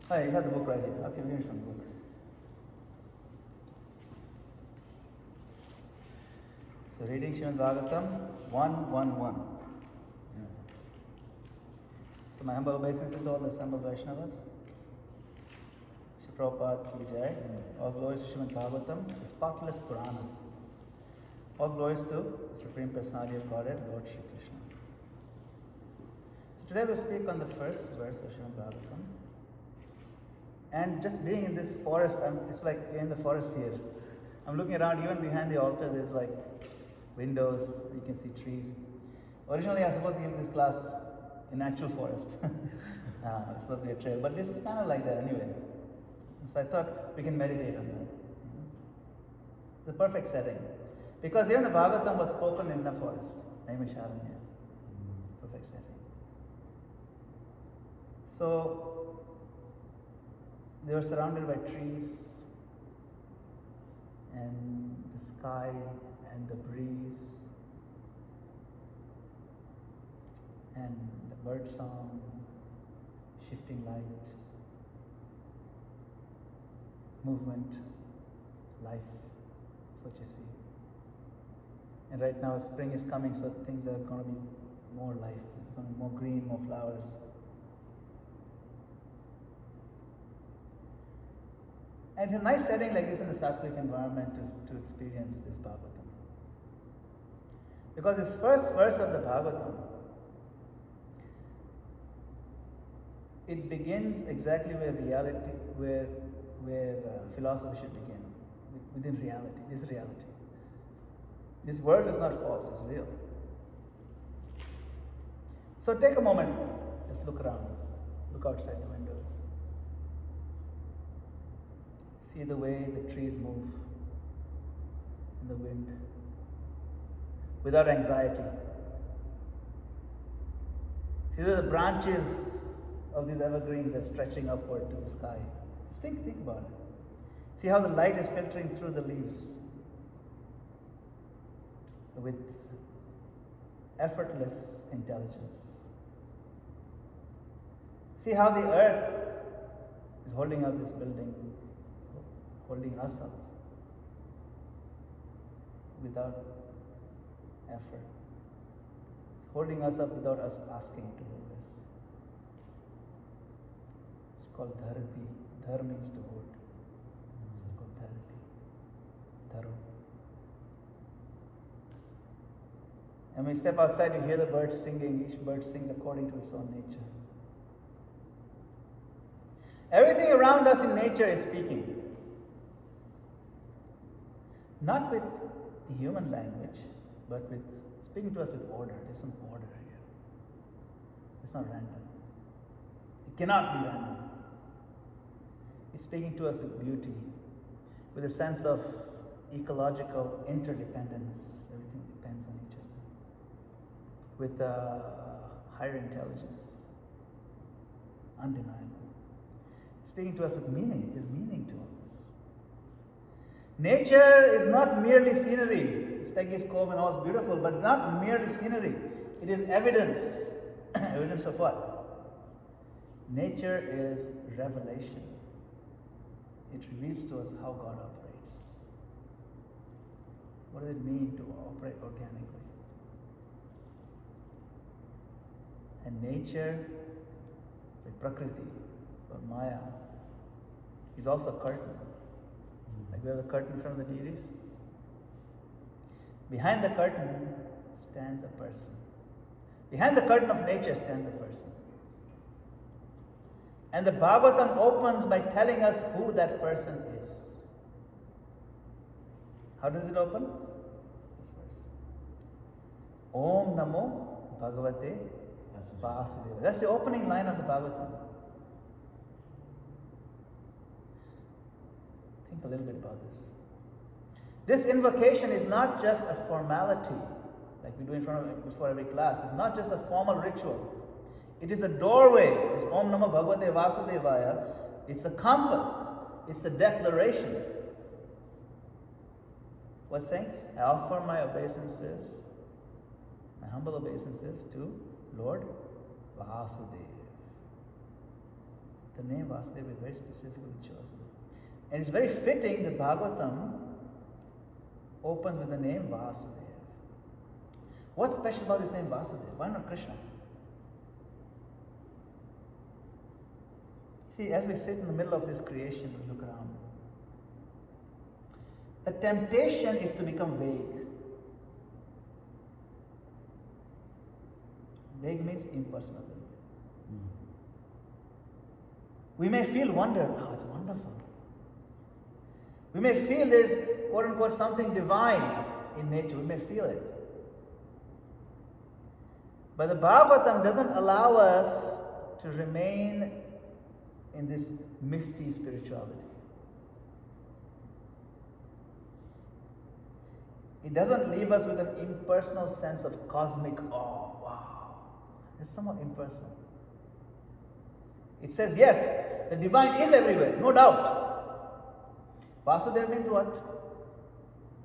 Oh, you have the book right here. Okay, we'll finish from the book. So reading Srimad Bhagavatam 1:1:1. So my humble obeisances to all the assembled Vaishnavas. Shri Prabhupada ki jai. All glories to Srimad Bhagavatam, the spotless Purana. All glories to the Supreme Personality of Godhead, Lord Shri Krishna. So today we'll speak on the first verse of Srimad Bhagavatam. And just being in this forest, it's like in the forest here. I'm looking around, even behind the altar, there's like windows, you can see trees. Originally, I was supposed to give this class in actual forest. It's supposed to be a trail, but this is kind of like that anyway. So I thought we can meditate on that. It's a perfect setting. Because even the Bhagavatam was spoken in the forest, Naimisharanya. Perfect setting. So, they were surrounded by trees and the sky and the breeze and the bird song, shifting light, movement, life. That's what you see. And right now spring is coming, so things are going to be more life. It's going to be more green, more flowers. And it's a nice setting like this in a sattvic environment to experience this Bhagavatam. Because this first verse of the Bhagavatam, it begins exactly where reality, where philosophy should begin, within reality. This is reality. This world is not false, it's real. So take a moment, just look around, look outside the windows. See the way the trees move in the wind without anxiety. See the branches of these evergreens are stretching upward to the sky. Just think about it. See how the light is filtering through the leaves with effortless intelligence. See how the earth is holding up this building, holding us up without effort. It's holding us up without us asking to hold us. It's called dharati. Dhar means to hold. So it's called dharati. Dharo. And when you step outside, you hear the birds singing. Each bird sings according to its own nature. Everything around us in nature is speaking. Not with the human language, but with speaking to us with order. There's some order here. It's not random. It cannot be random. It's speaking to us with beauty, with a sense of ecological interdependence. Everything depends on each other. With higher intelligence, undeniable. It's speaking to us with meaning. There's meaning to all this. Nature is not merely scenery. Peggy's Cove and all is beautiful, but not merely scenery. It is evidence. Evidence of what? Nature is revelation. It reveals to us how God operates. What does it mean to operate organically? And nature, the Prakriti, or Maya, is also a curtain. Like we have the curtain in front of the deities. Behind the curtain stands a person. Behind the curtain of nature stands a person. And the Bhagavatam opens by telling us who that person is. How does it open? This verse. Om Namo Bhagavate Vasudeva. That's the opening line of the Bhagavatam. Think a little bit about this. This invocation is not just a formality, like we do in front of before every class. It's not just a formal ritual. It is a doorway. It's Om Namo Bhagavate Vasudevaya. It's a compass. It's a declaration. What's saying? I offer my obeisances, my humble obeisances to Lord Vasudeva. The name Vasudeva is very specifically chosen. And it's very fitting that Bhagavatam opens with the name Vasudeva. What's special about his name Vasudeva? Why not Krishna? See, as we sit in the middle of this creation, we look around. The temptation is to become vague. Vague means impersonal. We may feel wonder, oh, it's wonderful. We may feel there's, quote unquote, something divine in nature. We may feel it. But the Bhagavatam doesn't allow us to remain in this misty spirituality. It doesn't leave us with an impersonal sense of cosmic awe. Wow. It's somewhat impersonal. It says, yes, the divine is everywhere, no doubt. Vasudeva means what?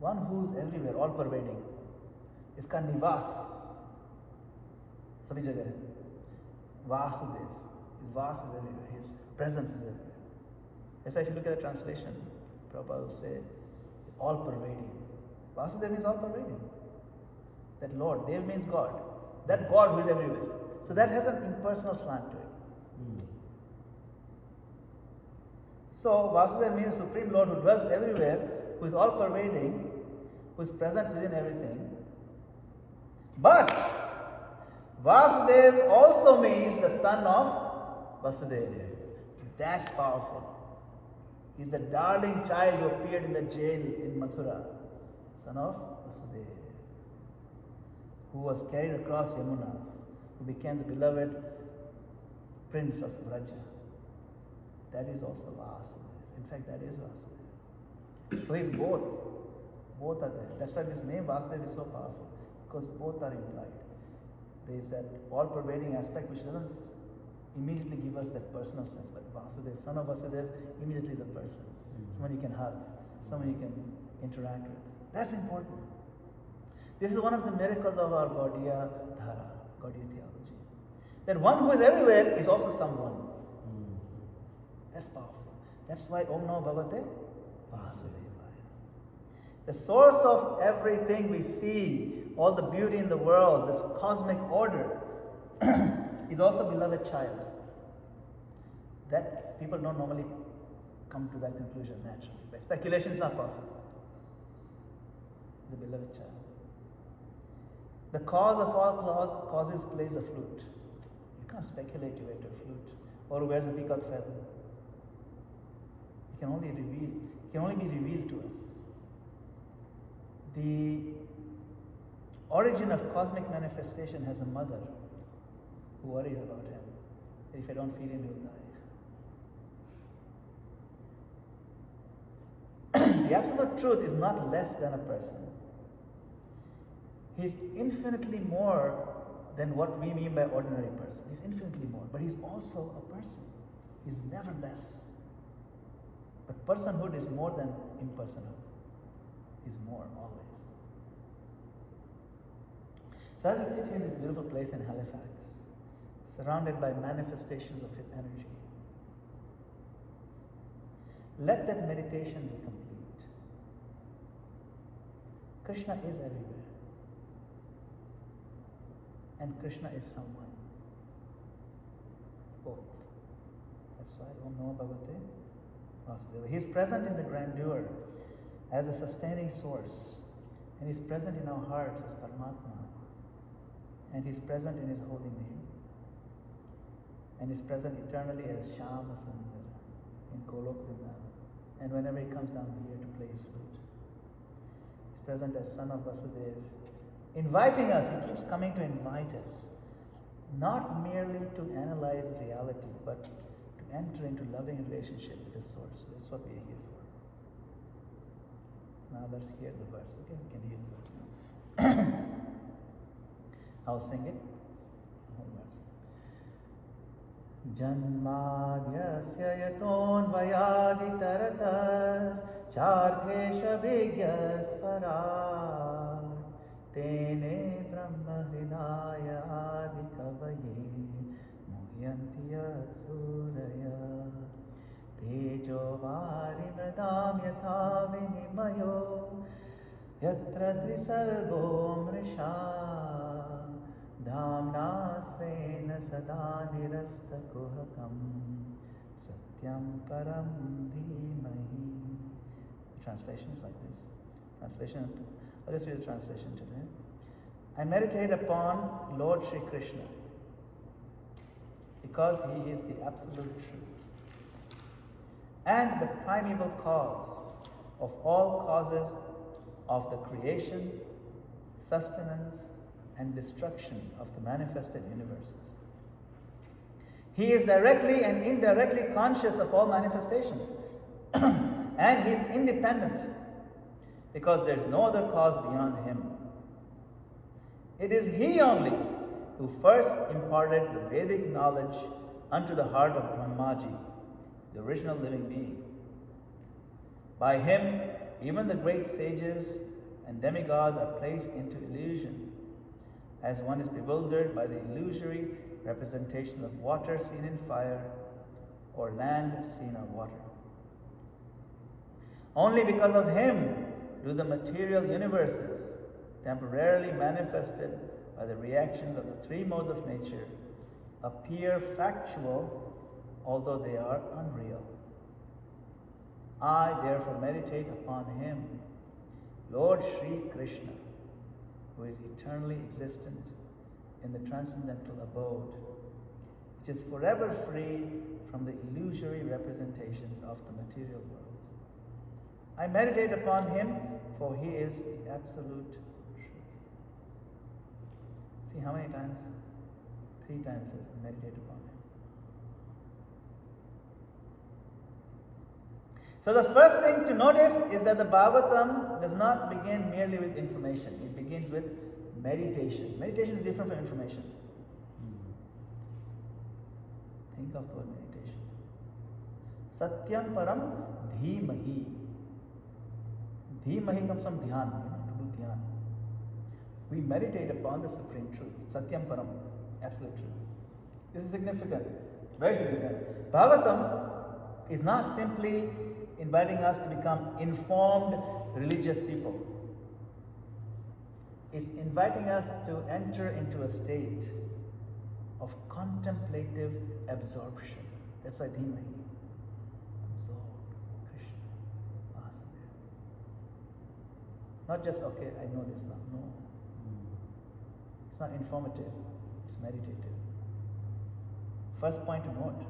One who's everywhere, all pervading. Iska nivas. Sabhi jagah hai. Vasudeva. His vas is everywhere. His presence is everywhere. That's why if you look at the translation, Prabhupada will say, all pervading. Vasudeva means all pervading. That Lord, Dev means God. That God who is everywhere. So that has an impersonal slant to it. So Vasudeva means Supreme Lord who dwells everywhere, who is all pervading, who is present within everything. But Vasudeva also means the son of Vasudeva. That's powerful. He's the darling child who appeared in the jail in Mathura, son of Vasudeva, who was carried across Yamuna, who became the beloved prince of Vraja. That is also Vasudeva. In fact, that is Vasudeva. So he's both. Both are there. That's why this name Vasudeva is so powerful, because both are implied. There is that all-pervading aspect which doesn't immediately give us that personal sense, but Vasudeva, son of Vasudeva, immediately is a person. Someone you can hug, someone you can interact with. That's important. This is one of the miracles of our Gaudiya Dhara, Gaudiya theology. That one who is everywhere is also someone. That's powerful. That's why Om Namo Bhagavate Vasudevaya. The source of everything we see, all the beauty in the world, this cosmic order, is also beloved child. That people don't normally come to that conclusion naturally. By speculation is not possible. The beloved child. The cause of all causes plays a flute. You can't speculate your way to a flute. Or who wears a peacock feather. It can only be revealed to us. The origin of cosmic manifestation has a mother who worries about him. If I don't feed him, he'll die. The absolute truth is not less than a person. He's infinitely more than what we mean by ordinary person. He's infinitely more, but he's also a person. He's never less. But personhood is more than impersonal. He's more, always. So as we sit here in this beautiful place in Halifax, surrounded by manifestations of his energy, let that meditation be complete. Krishna is everywhere. And Krishna is someone. Both. That's why Om Namo Bhagavate Vasudeva. He is present in the grandeur as a sustaining source. And He is present in our hearts as Paramatma. And He is present in His holy name. And He is present eternally as Shyama Sundar in Golok Vrindavan. And whenever He comes down here to play His flute. He is present as son of Vasudeva. Inviting us, He keeps coming to invite us. Not merely to analyze reality, but to enter into loving relationship with the source. That's what we are here for. Now let's hear the verse. Okay, we can hear the verse now. I'll sing it. The whole verse. Janmadhyasya yatonvayadi taratas chardhesha vigyasvarat Tene brahma hridaya adi kavaye muhyanti yat suraya. yatha vinimayo yatra trisargo mrisha dhamna svena sada nirasta kuhakam satyam param dhimahi. The translation is like this. Translation, I'll just read the translation today. I meditate upon Lord Shri Krishna because he is the absolute truth and the primeval cause of all causes of the creation, sustenance, and destruction of the manifested universes. He is directly and indirectly conscious of all manifestations and he is independent because there is no other cause beyond him. It is he only who first imparted the Vedic knowledge unto the heart of Brahmaji, the original living being. By him, even the great sages and demigods are placed into illusion, as one is bewildered by the illusory representation of water seen in fire or land seen on water. Only because of him do the material universes, temporarily manifested by the reactions of the three modes of nature, appear factual, although they are unreal. I therefore meditate upon him, Lord Shri Krishna, who is eternally existent in the transcendental abode, which is forever free from the illusory representations of the material world. I meditate upon him, for he is the absolute truth. See how many times? 3 times it says, I meditate upon him. So the first thing to notice is that the Bhagavatam does not begin merely with information. It begins with meditation. Meditation is different from information. Think of the word meditation. Satyam param dhimahi. Dhimahi comes from dhyan, to do dhyan. We meditate upon the supreme truth. Satyam param, absolute truth. This is significant, very significant. Bhagavatam is not simply inviting us to become informed religious people. It's inviting us to enter into a state of contemplative absorption. That's why Dhimahi. Absorb Krishna, Vasudeva. Not just, okay, I know this now. No. It's not informative, it's meditative. First point to note.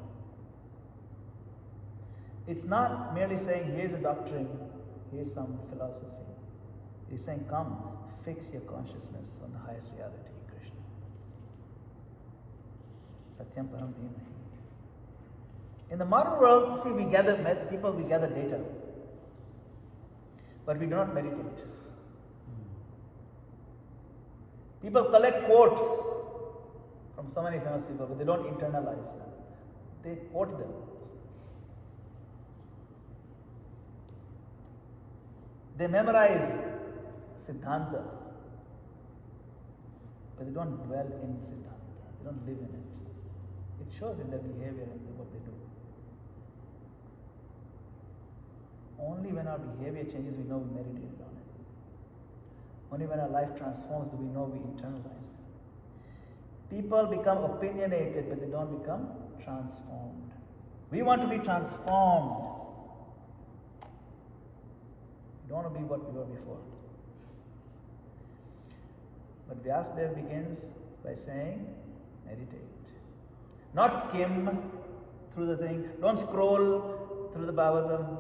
It's not merely saying, here's a doctrine, here's some philosophy. It's saying, come, fix your consciousness on the highest reality, Krishna. Satyam param dhimahi. In the modern world, see, we gather data, but we do not meditate. People collect quotes from so many famous people, but they don't internalize them. They quote them. They memorize Siddhanta, but they don't dwell in Siddhanta. They don't live in it. It shows in their behavior and what they do. Only when our behavior changes, we know we meditated on it. Only when our life transforms do we know we internalized it. People become opinionated, but they don't become transformed. We want to be transformed. We don't want to be what we were before. But Vyasadeva begins by saying, meditate. Not skim through the thing. Don't scroll through the Bhagavatam.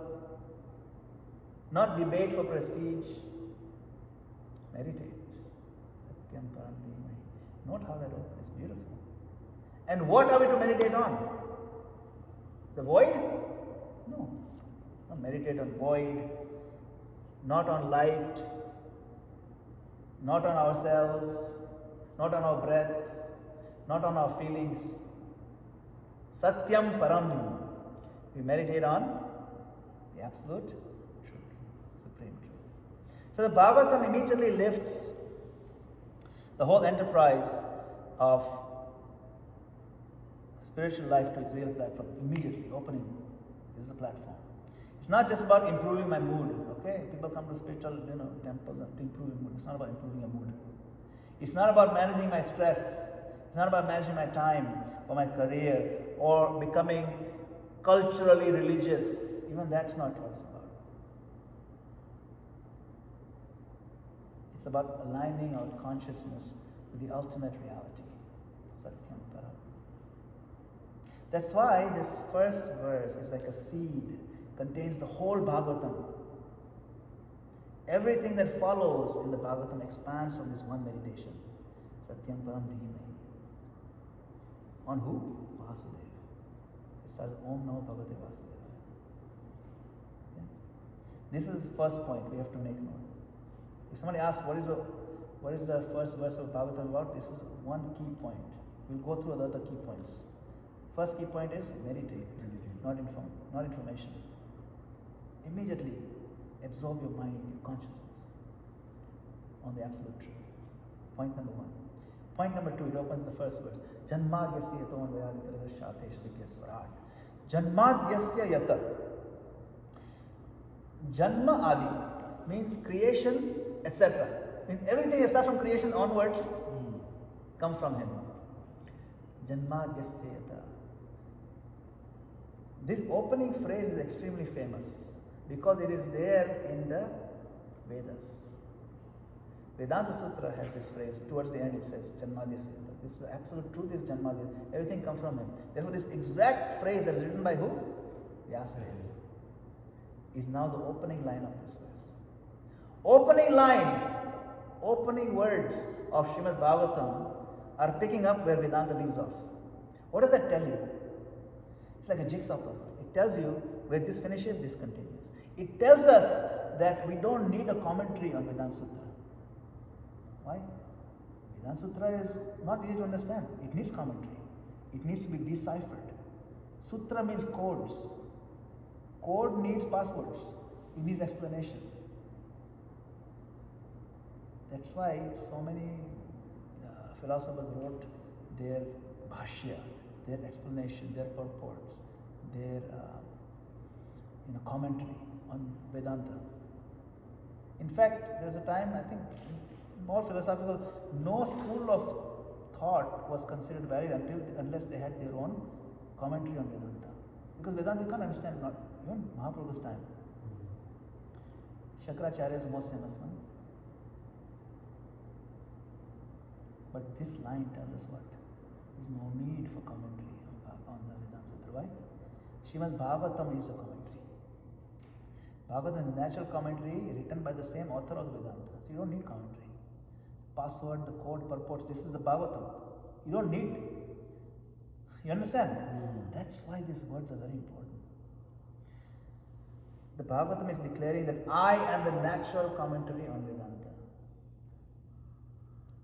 Not debate for prestige. Meditate. Satyam param dhimahi. Note how that opens. It's beautiful. And what are we to meditate on? The void? No. Not meditate on void. Not on light. Not on ourselves. Not on our breath. Not on our feelings. Satyam param. We meditate on the absolute truth, supreme truth. So the Bhagavatam immediately lifts the whole enterprise of spiritual life to its real platform. Immediately opening, this is a platform. It's not just about improving my mood, okay? People come to spiritual, temples to improve your mood. It's not about improving your mood. It's not about managing my stress. It's not about managing my time or my career or becoming culturally religious. Even that's not what it's about. It's about aligning our consciousness with the ultimate reality, Satyam Param. That's why this first verse is like a seed, contains the whole Bhagavatam. Everything that follows in the Bhagavatam expands from this one meditation. Satyam Param Dhimahi. On who? Vasudeva. It starts Om Namo Bhagavate Vasudeva. Okay? This is the first point we have to make note. If somebody asks what is the first verse of Bhagavatam about, this is one key point. We'll go through the other key points. First key point is meditate, not information. Immediately absorb your mind, your consciousness on the absolute truth. Point number one. Point number two, it opens the first verse. Janmadhyasya yato anvayaditaradashyarthesha vikyaswarat. Janmadhyasya yata. Janma adi means creation, etc. Means everything that starts from creation onwards comes from him. Janmadhyasya yata. This opening phrase is extremely famous because it is there in the Vedas. Vedanta Sutra has this phrase, towards the end it says, Janmadhyasya. This is absolute truth is Janmadhyasya. Everything comes from him. Therefore this exact phrase that is written by who? Vyasadeva. Is now the opening line of this verse. Opening line, opening words of Srimad Bhagavatam are picking up where Vedanta leaves off. What does that tell you? It's like a jigsaw puzzle. It tells you where this finishes, this continues. It tells us that we don't need a commentary on Vedanta Sutra. Why? Vedanta Sutra is not easy to understand. It needs commentary. It needs to be deciphered. Sutra means codes. Code needs passwords. It needs explanation. That's why so many philosophers wrote their bhashya, their explanation, their purports, their commentary on Vedanta. In fact, there's a time, I think, more philosophical, no school of thought was considered valid unless they had their own commentary on Vedanta. Because Vedanta you can't understand, not even Mahaprabhu's time. Shankaracharya is the most famous one. But this line tells us what? There's no need for commentary on the Vedanta Sutra. Why? Srimad Bhagavatam is the commentary. Bhagavatam is natural commentary written by the same author of the Vedanta. So you don't need commentary. Password, the code, purports, this is the Bhagavatam. You don't need. You understand? That's why these words are very important. The Bhagavatam is declaring that I am the natural commentary on Vedanta.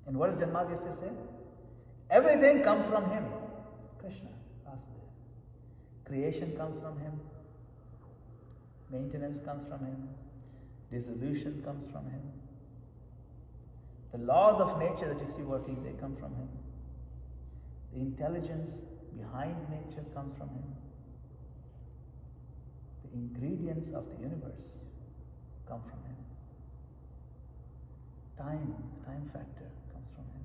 And what does Janmadhyasya say? Everything comes from him. Krishna, Vasudeva. Creation comes from him. Maintenance comes from him. Dissolution comes from him. The laws of nature that you see working, they come from him. The intelligence behind nature comes from him. The ingredients of the universe come from him. Time factor comes from him.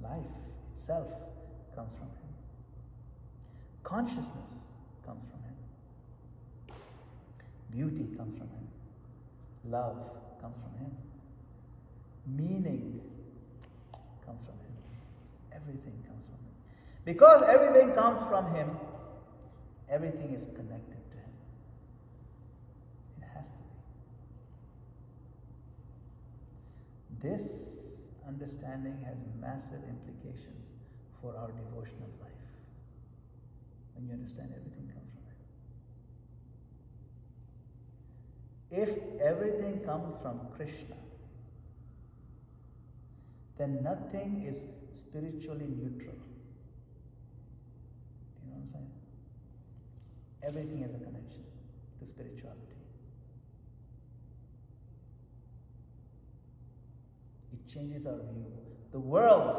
Life itself comes from him. Consciousness comes from him. Beauty comes from him. Love comes from him. Meaning comes from him. Everything comes from him. Because everything comes from him, everything is connected to him. It has to be. This understanding has massive implications for our devotional life. When you understand everything comes from him. If everything comes from Krishna, then nothing is spiritually neutral. Do you know what I'm saying? Everything has a connection to spirituality. It changes our view. The world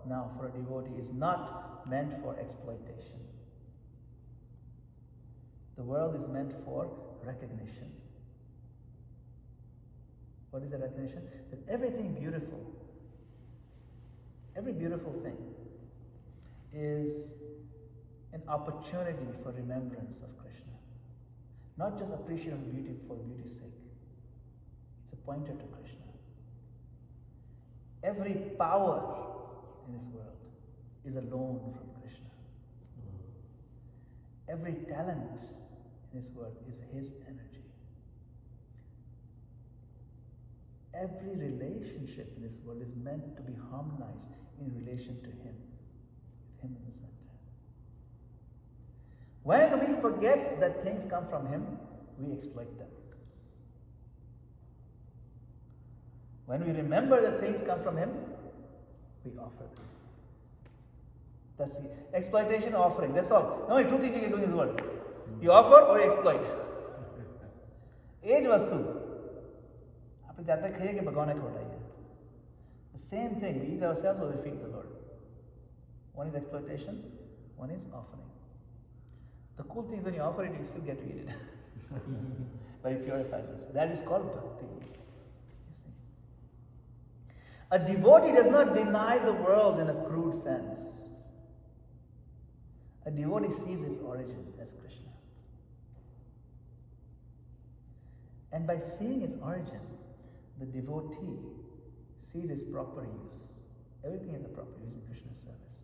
now for a devotee is not meant for exploitation. The world is meant for recognition. What is the recognition? That everything beautiful, every beautiful thing is an opportunity for remembrance of Krishna. Not just appreciation of beauty for beauty's sake. It's a pointer to Krishna. Every power in this world is a loan from Krishna. Every talent in this world is his energy. Every relationship in this world is meant to be harmonized in relation to him, with him in the center. When we forget that things come from him, we exploit them. When we remember that things come from him, we offer them. That's the exploitation offering. That's all. Only two things you can do in this world. You offer or you exploit. Age vastu. आप जाते खाइए कि भगवान ने खिलाइए. The same thing. We eat ourselves or we feed the Lord. One is exploitation. One is offering. The cool thing is when you offer it, you still get to eat it. But it purifies us. That is called bhakti. You see. A devotee does not deny the world in a crude sense. A devotee sees its origin as Krishna. And by seeing its origin, the devotee sees its proper use. Everything is a proper use in Krishna's service.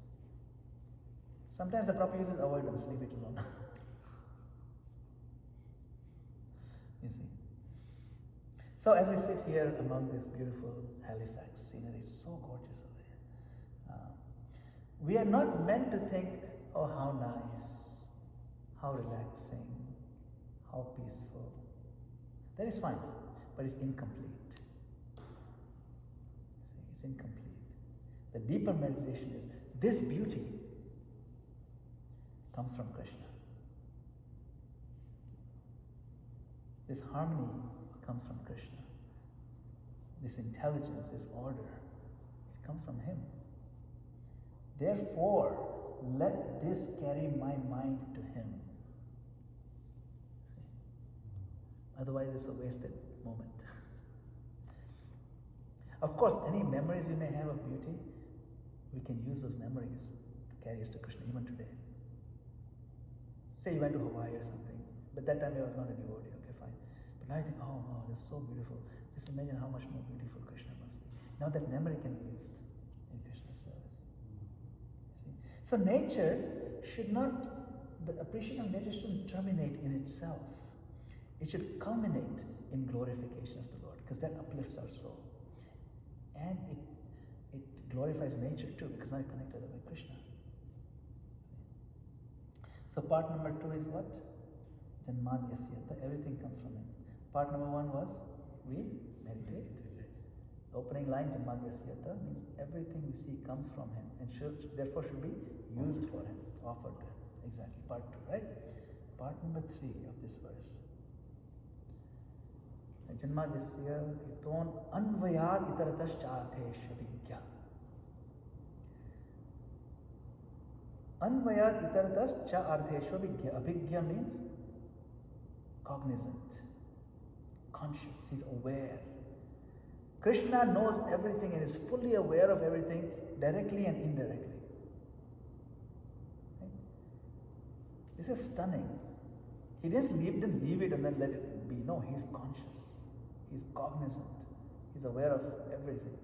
Sometimes the proper use is avoidance, leave it alone. You see. So as we sit here among this beautiful Halifax scenery, it's so gorgeous over here. We are not meant to think, oh, how nice, how relaxing, how peaceful. That is fine, but it's incomplete. See, it's incomplete. The deeper meditation is this beauty comes from Krishna. This harmony comes from Krishna. This intelligence, this order, it comes from him. Therefore, let this carry my mind to him. See? Otherwise, it's a wasted moment. Of course, any memories we may have of beauty, we can use those memories to carry us to Krishna even today. Say you went to Hawaii or something, but that time I was not a devotee, okay, fine. But now you think, oh, wow, that's so beautiful. Just imagine how much more beautiful Krishna must be. Now that memory can be used in Krishna's service. See? So nature should not, the appreciation of nature shouldn't terminate in itself. It should culminate in glorification of the Lord, because that uplifts our soul. And it glorifies nature too, because now you're connected with Krishna. So part number 2 is what? Janmadyasyata, everything comes from him. Part number 1 was, we meditate. Opening line, Janmadyasyata, means everything we see comes from him and therefore should be used for him, offered to him. Exactly, part 2, right? Part number 3 of this verse. Janmadhyasya iton anvayad itaratascha vigya. Anvayad itaratascha artheshu vigya. Abhigya means cognizant, conscious, he's aware. Krishna knows everything and is fully aware of everything, directly and indirectly. Right? This is stunning. He didn't leave it and then let it be. No, he's conscious. He's cognizant. He's aware of everything.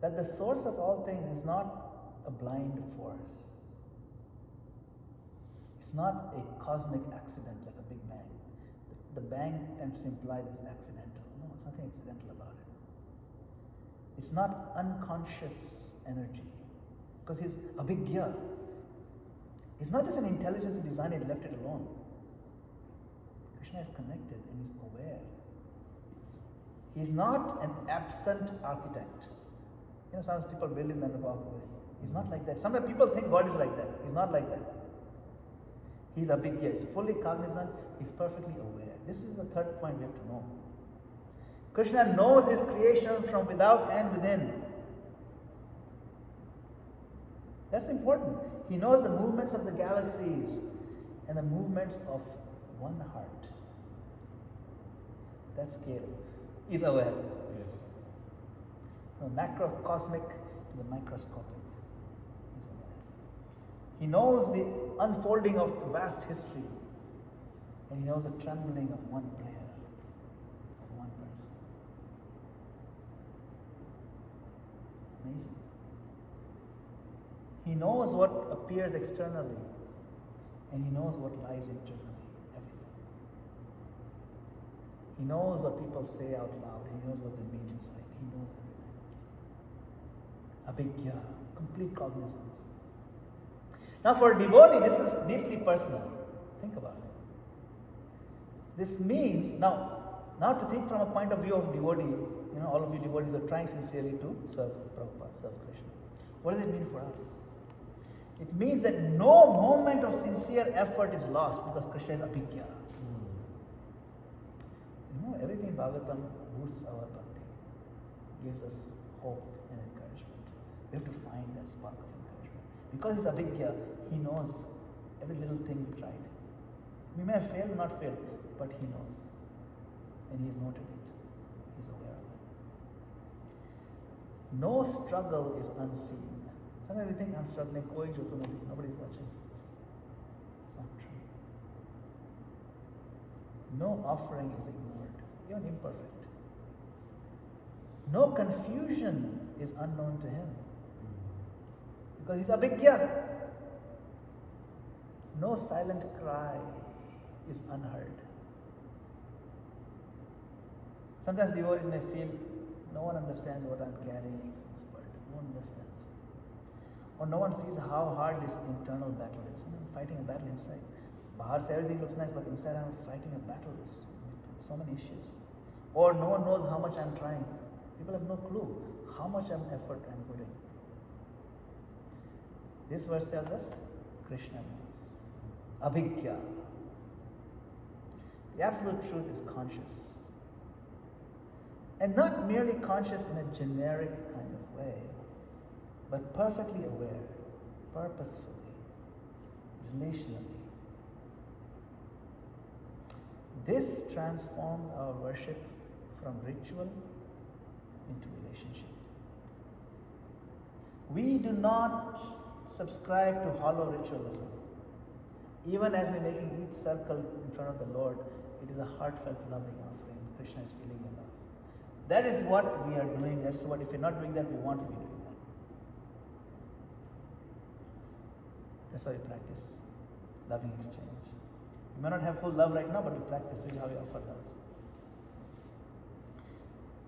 That the source of all things is not a blind force. It's not a cosmic accident like a Big Bang. The bang tends to imply this accidental. No, it's nothing accidental about it. It's not unconscious energy, because he's abhigya. It's not just an intelligence who designed it and left it alone. Krishna is connected and he's aware. He's not an absent architect. You know, sometimes people build it and then walk away. He's not like that. Sometimes people think God is like that. He's not like that. He's abhigya. He's fully cognizant. He's perfectly aware. This is the third point we have to know. Krishna knows his creation from without and within. That's important. He knows the movements of the galaxies. and the movements of one heart. That's scale. He's aware. Yes. From macrocosmic to the microscopic. He's aware. He knows the unfolding of the vast history, and he knows the trembling of one prayer, of one person. Amazing. He knows what appears externally, and he knows what lies internally. Everything. He knows what people say out loud. He knows what they mean inside. He knows everything. Abhigya, complete cognizance. Now, for a devotee, this is deeply personal. Think about it. This means now to think from a point of view of devotee. All of you devotees are trying sincerely to serve Prabhupada, serve Krishna. What does it mean for us? It means that no moment of sincere effort is lost because Krishna is abhigya. Everything in Bhagavatam boosts our bhakti, gives us hope and encouragement. We have to find that spark of encouragement. Because he's abhigya, he knows every little thing we tried. We may have failed or not failed, but he knows. And he's noted it. He's aware of it. No struggle is unseen. Sometimes we think I'm struggling, nobody's watching. It's not true. No offering is ignored, even imperfect. No confusion is unknown to him. Because he's abhigya. No silent cry is unheard. Sometimes devotees may feel no one understands what I'm carrying, this burden. No one understands. Or no one sees how hard this internal battle is. I'm fighting a battle inside. Bahar se everything looks nice, but inside I'm fighting a battle with so many issues. Or no one knows how much I'm trying. People have no clue how much effort I'm putting. This verse tells us Krishna knows. Abhigya. The absolute truth is conscious. And not merely conscious in a generic kind of way, but perfectly aware, purposefully, relationally. This transforms our worship from ritual into relationship. We do not subscribe to hollow ritualism. Even as we're making each circle in front of the Lord, it is a heartfelt loving offering. Krishna is feeling your love. That is what we are doing. That's what, if we're not doing that, we want to be doing that. That's why we practice loving exchange. You may not have full love right now, but we practice. This is how we offer love.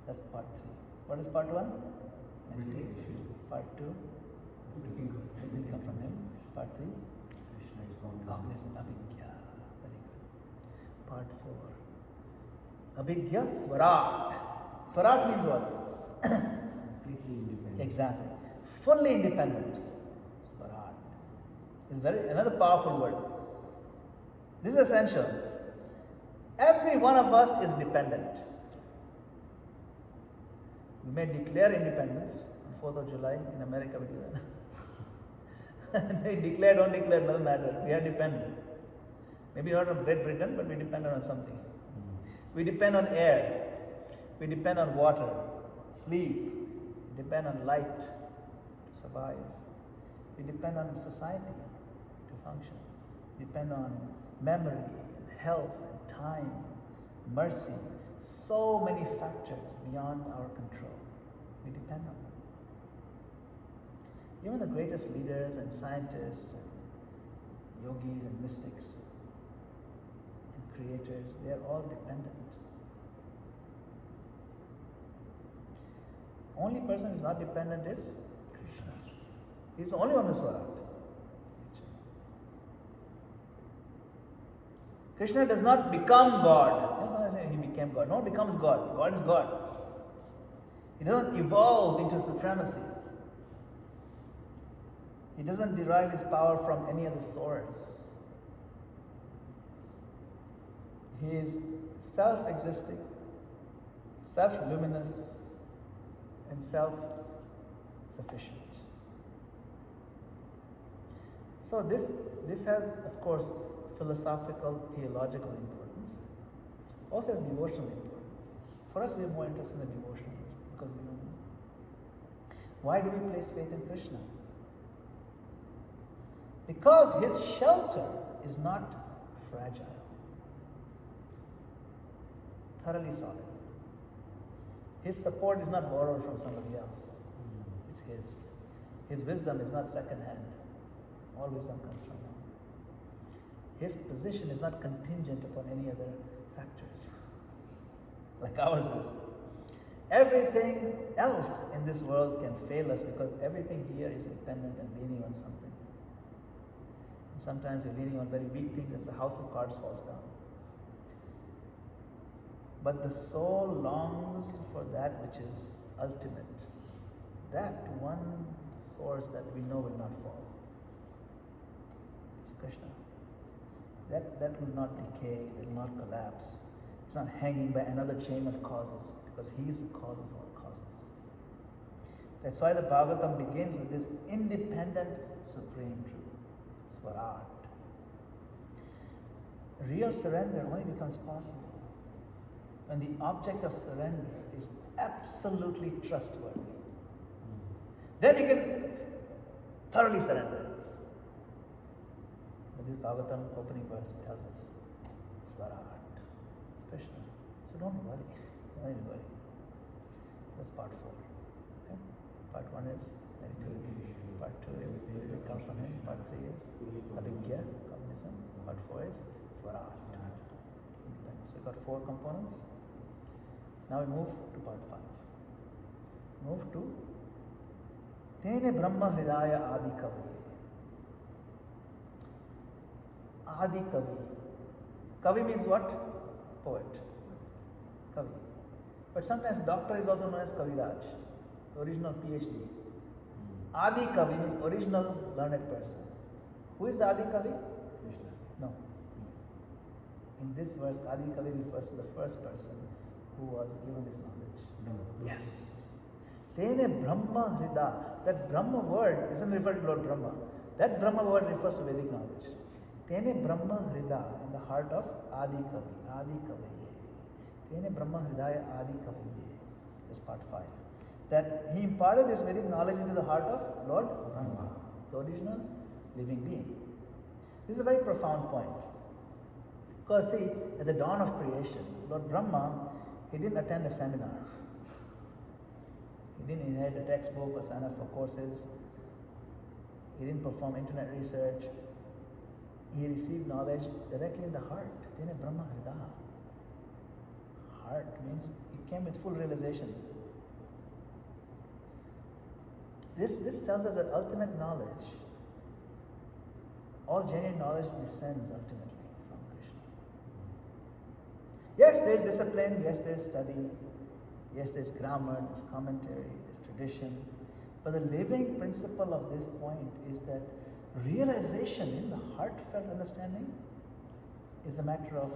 That's part 3. What is part 1? Meditation. Part 2? Everything comes from him. Part 3? Krishna is Cognizant abhigya. Very good. Part 4. Abhigya swarat. Swarat means what? completely independent. Exactly. Fully independent. Swarat. Is another powerful word. This is essential. Every one of us is dependent. We may declare independence on 4th of July. In America, we do that. They declare, don't declare, doesn't matter. We are dependent. Maybe not on Great Britain, but we depend on something. We depend on air. We depend on water, sleep. We depend on light to survive. We depend on society to function. We depend on memory and health and time, mercy. So many factors beyond our control. We depend on them. Even the greatest leaders and scientists and yogis and mystics and creators, they are all dependent. Only person who is not dependent is Krishna. He is the only one who saw it. Krishna does not become God. Sometimes say he became God. No one becomes God. God is God. He doesn't evolve into supremacy. He doesn't derive his power from any other source. He is self-existing, self-luminous, and self-sufficient. So this has, of course, philosophical, theological importance, also has devotional importance. For us, we are more interested in the devotional because we know. Why do we place faith in Krishna? Because his shelter is not fragile, thoroughly solid. His support is not borrowed from somebody else. It's his. His wisdom is not second-hand. All wisdom comes from him. His position is not contingent upon any other factors, like ours is. Everything else in this world can fail us because everything here is dependent and leaning on something. And sometimes we're leaning on very weak things and the house of cards falls down. But the soul longs for that which is ultimate. That one source that we know will not fall. It's Krishna. That will not decay, it will not collapse. It's not hanging by another chain of causes because he is the cause of all causes. That's why the Bhagavatam begins with this independent supreme truth, Swarat. Real surrender only becomes possible when the object of surrender is absolutely trustworthy. Then you can thoroughly surrender. But this Bhagavatam opening verse tells us, Swarat, it's Krishna. So don't worry, don't even worry. That's part 4. Okay? Part 1 is meditation. Part 2 is it comes from him. Part 3 is abhigya, cognizance. Part 4 is Swarat. So we got 4 components. Now we move to part 5. Move to Tene Brahma Hridaya Adi Kavi. Adi Kavi. Kavi means what? Poet. Kavi. But sometimes doctor is also known as Kaviraj, the original PhD. Adi Kavi means original learned person. Who is the Adi Kavi? Krishna. No. In this verse, Adi Kavi refers to the first person who was given this knowledge. No. Yes. Tene Brahma Hrida. That Brahma word isn't referred to Lord Brahma. That Brahma word refers to Vedic knowledge. Tene Brahma Hrida, in the heart of Adi Kavi. Adi Kaviye. Tene Brahma Hridaya Adi Kaviye. That's part 5. That he imparted this Vedic knowledge into the heart of Lord Brahma, the original living being. This is a very profound point. Because see, at the dawn of creation, Lord Brahma, he didn't attend a seminar. He didn't inherit a textbook or sign up for courses. He didn't perform internet research. He received knowledge directly in the heart. Tene Brahma Hrida. Heart means he came with full realization. This tells us that ultimate knowledge, all genuine knowledge descends ultimately from Krishna. Yes, there's discipline, yes, there's study, yes, there's grammar, there's commentary, there's tradition. But the living principle of this point is that realization in the heartfelt understanding is a matter of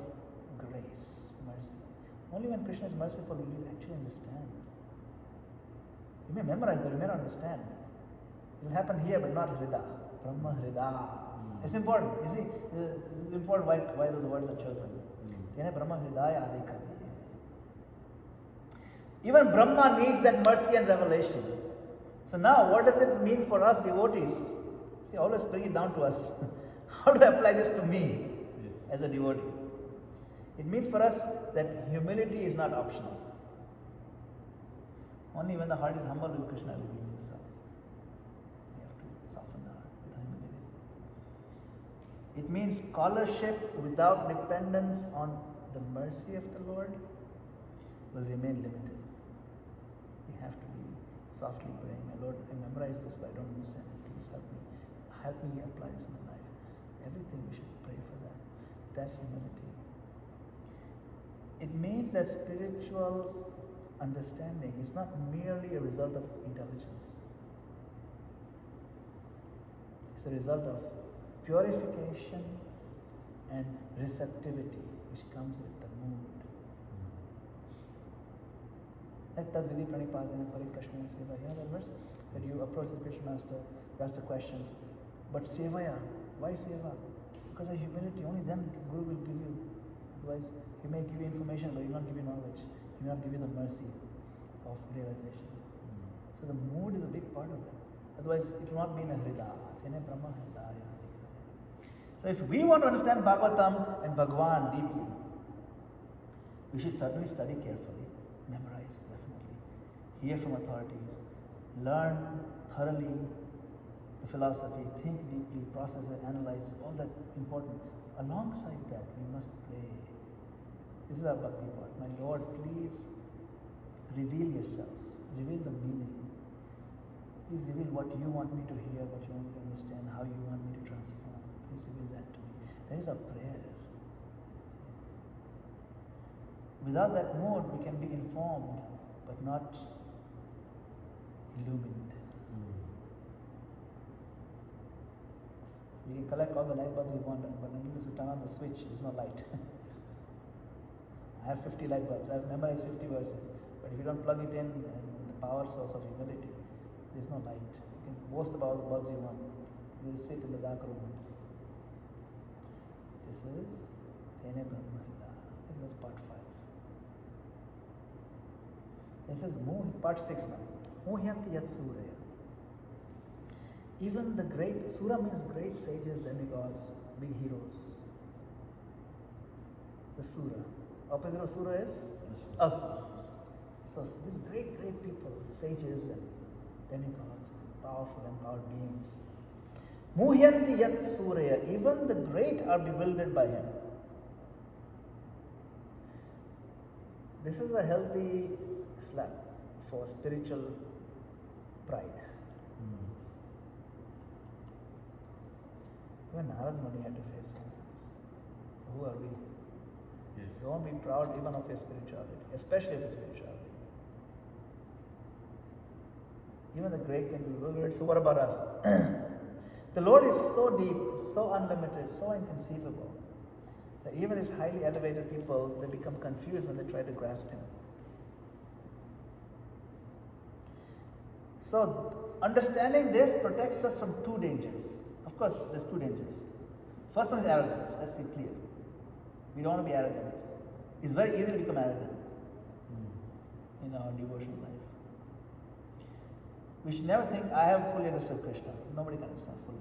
grace, mercy. Only when Krishna is merciful will you actually understand. You may memorize, but you may not understand. It will happen here, but not Hrida. Brahma Hrida. It's important. You see, this is important why those words are chosen. Tene Brahma Hridaya Adi Kavi. Even Brahma needs that mercy and revelation. So now, what does it mean for us devotees? See, always bring it down to us. How do I apply this to me as a devotee? It means for us that humility is not optional. Only when the heart is humble will Krishna reveal himself. We have to soften the heart with humility. It means scholarship without dependence on the mercy of the Lord will remain limited. We have to be softly praying, my Lord, I memorized this, but I don't understand it. Please help me. Help me apply this in my life. Everything we should pray for that. That humility. It means that spiritual understanding is not merely a result of intelligence. It's a result of purification and receptivity which comes with the mood. Like Tad Vidhi Pranipadana Parikashmaya Seva. You know that verse? That you approach the spiritual master, you ask the questions. But Sevaya, why Seva? Because of humility, only then Guru will give you. Otherwise, he may give you information, but he will not give you knowledge. He will not give you the mercy of realization. So the mood is a big part of it. Otherwise, it will not be in a Hrida. So if we want to understand Bhagavatam and Bhagavan deeply, we should certainly study carefully, memorize definitely, hear from authorities, learn thoroughly the philosophy, think deeply, process it, analyze, all that important. Alongside that, we must pray. This is our bhakti part. My Lord, please reveal yourself, reveal the meaning. Please reveal what you want me to hear, what you want me to understand, how you want me to transform. Please reveal that to me. That is our prayer. Without that mode, we can be informed, but not illumined. You can collect all the light bulbs you want, but unless you turn on the switch, there's no light. I have 50 light bulbs. I've memorized 50 verses. But if you don't plug it in and the power source of humility, there's no light. You can boast about all the bulbs you want. You will sit in the dark room. This is Tene Brahmahida. This is part 5. This is part 6 now. Muhyanti Yat Suraya. Even the great, Sura means great sages, demigods, big heroes. The Sura. Opposite of Sura is? Asura. So these great people, sages and demigods, powerful empowered beings. Muhyanti Yat Suraya. Even the great are bewildered by him. This is a healthy slap for spiritual pride. Even Narad Muni had to face sometimes. So who are we? Yes. Don't be proud even of your spirituality, especially of your spirituality. Even the great can be bewildered. So what about us? The Lord is so deep, so unlimited, so inconceivable, that even these highly elevated people, they become confused when they try to grasp Him. So understanding this protects us from two dangers. Of course, there's two dangers. First one is arrogance. Let's be clear. We don't want to be arrogant. It's very easy to become arrogant in our devotional life. We should never think, I have fully understood Krishna. Nobody can understand fully.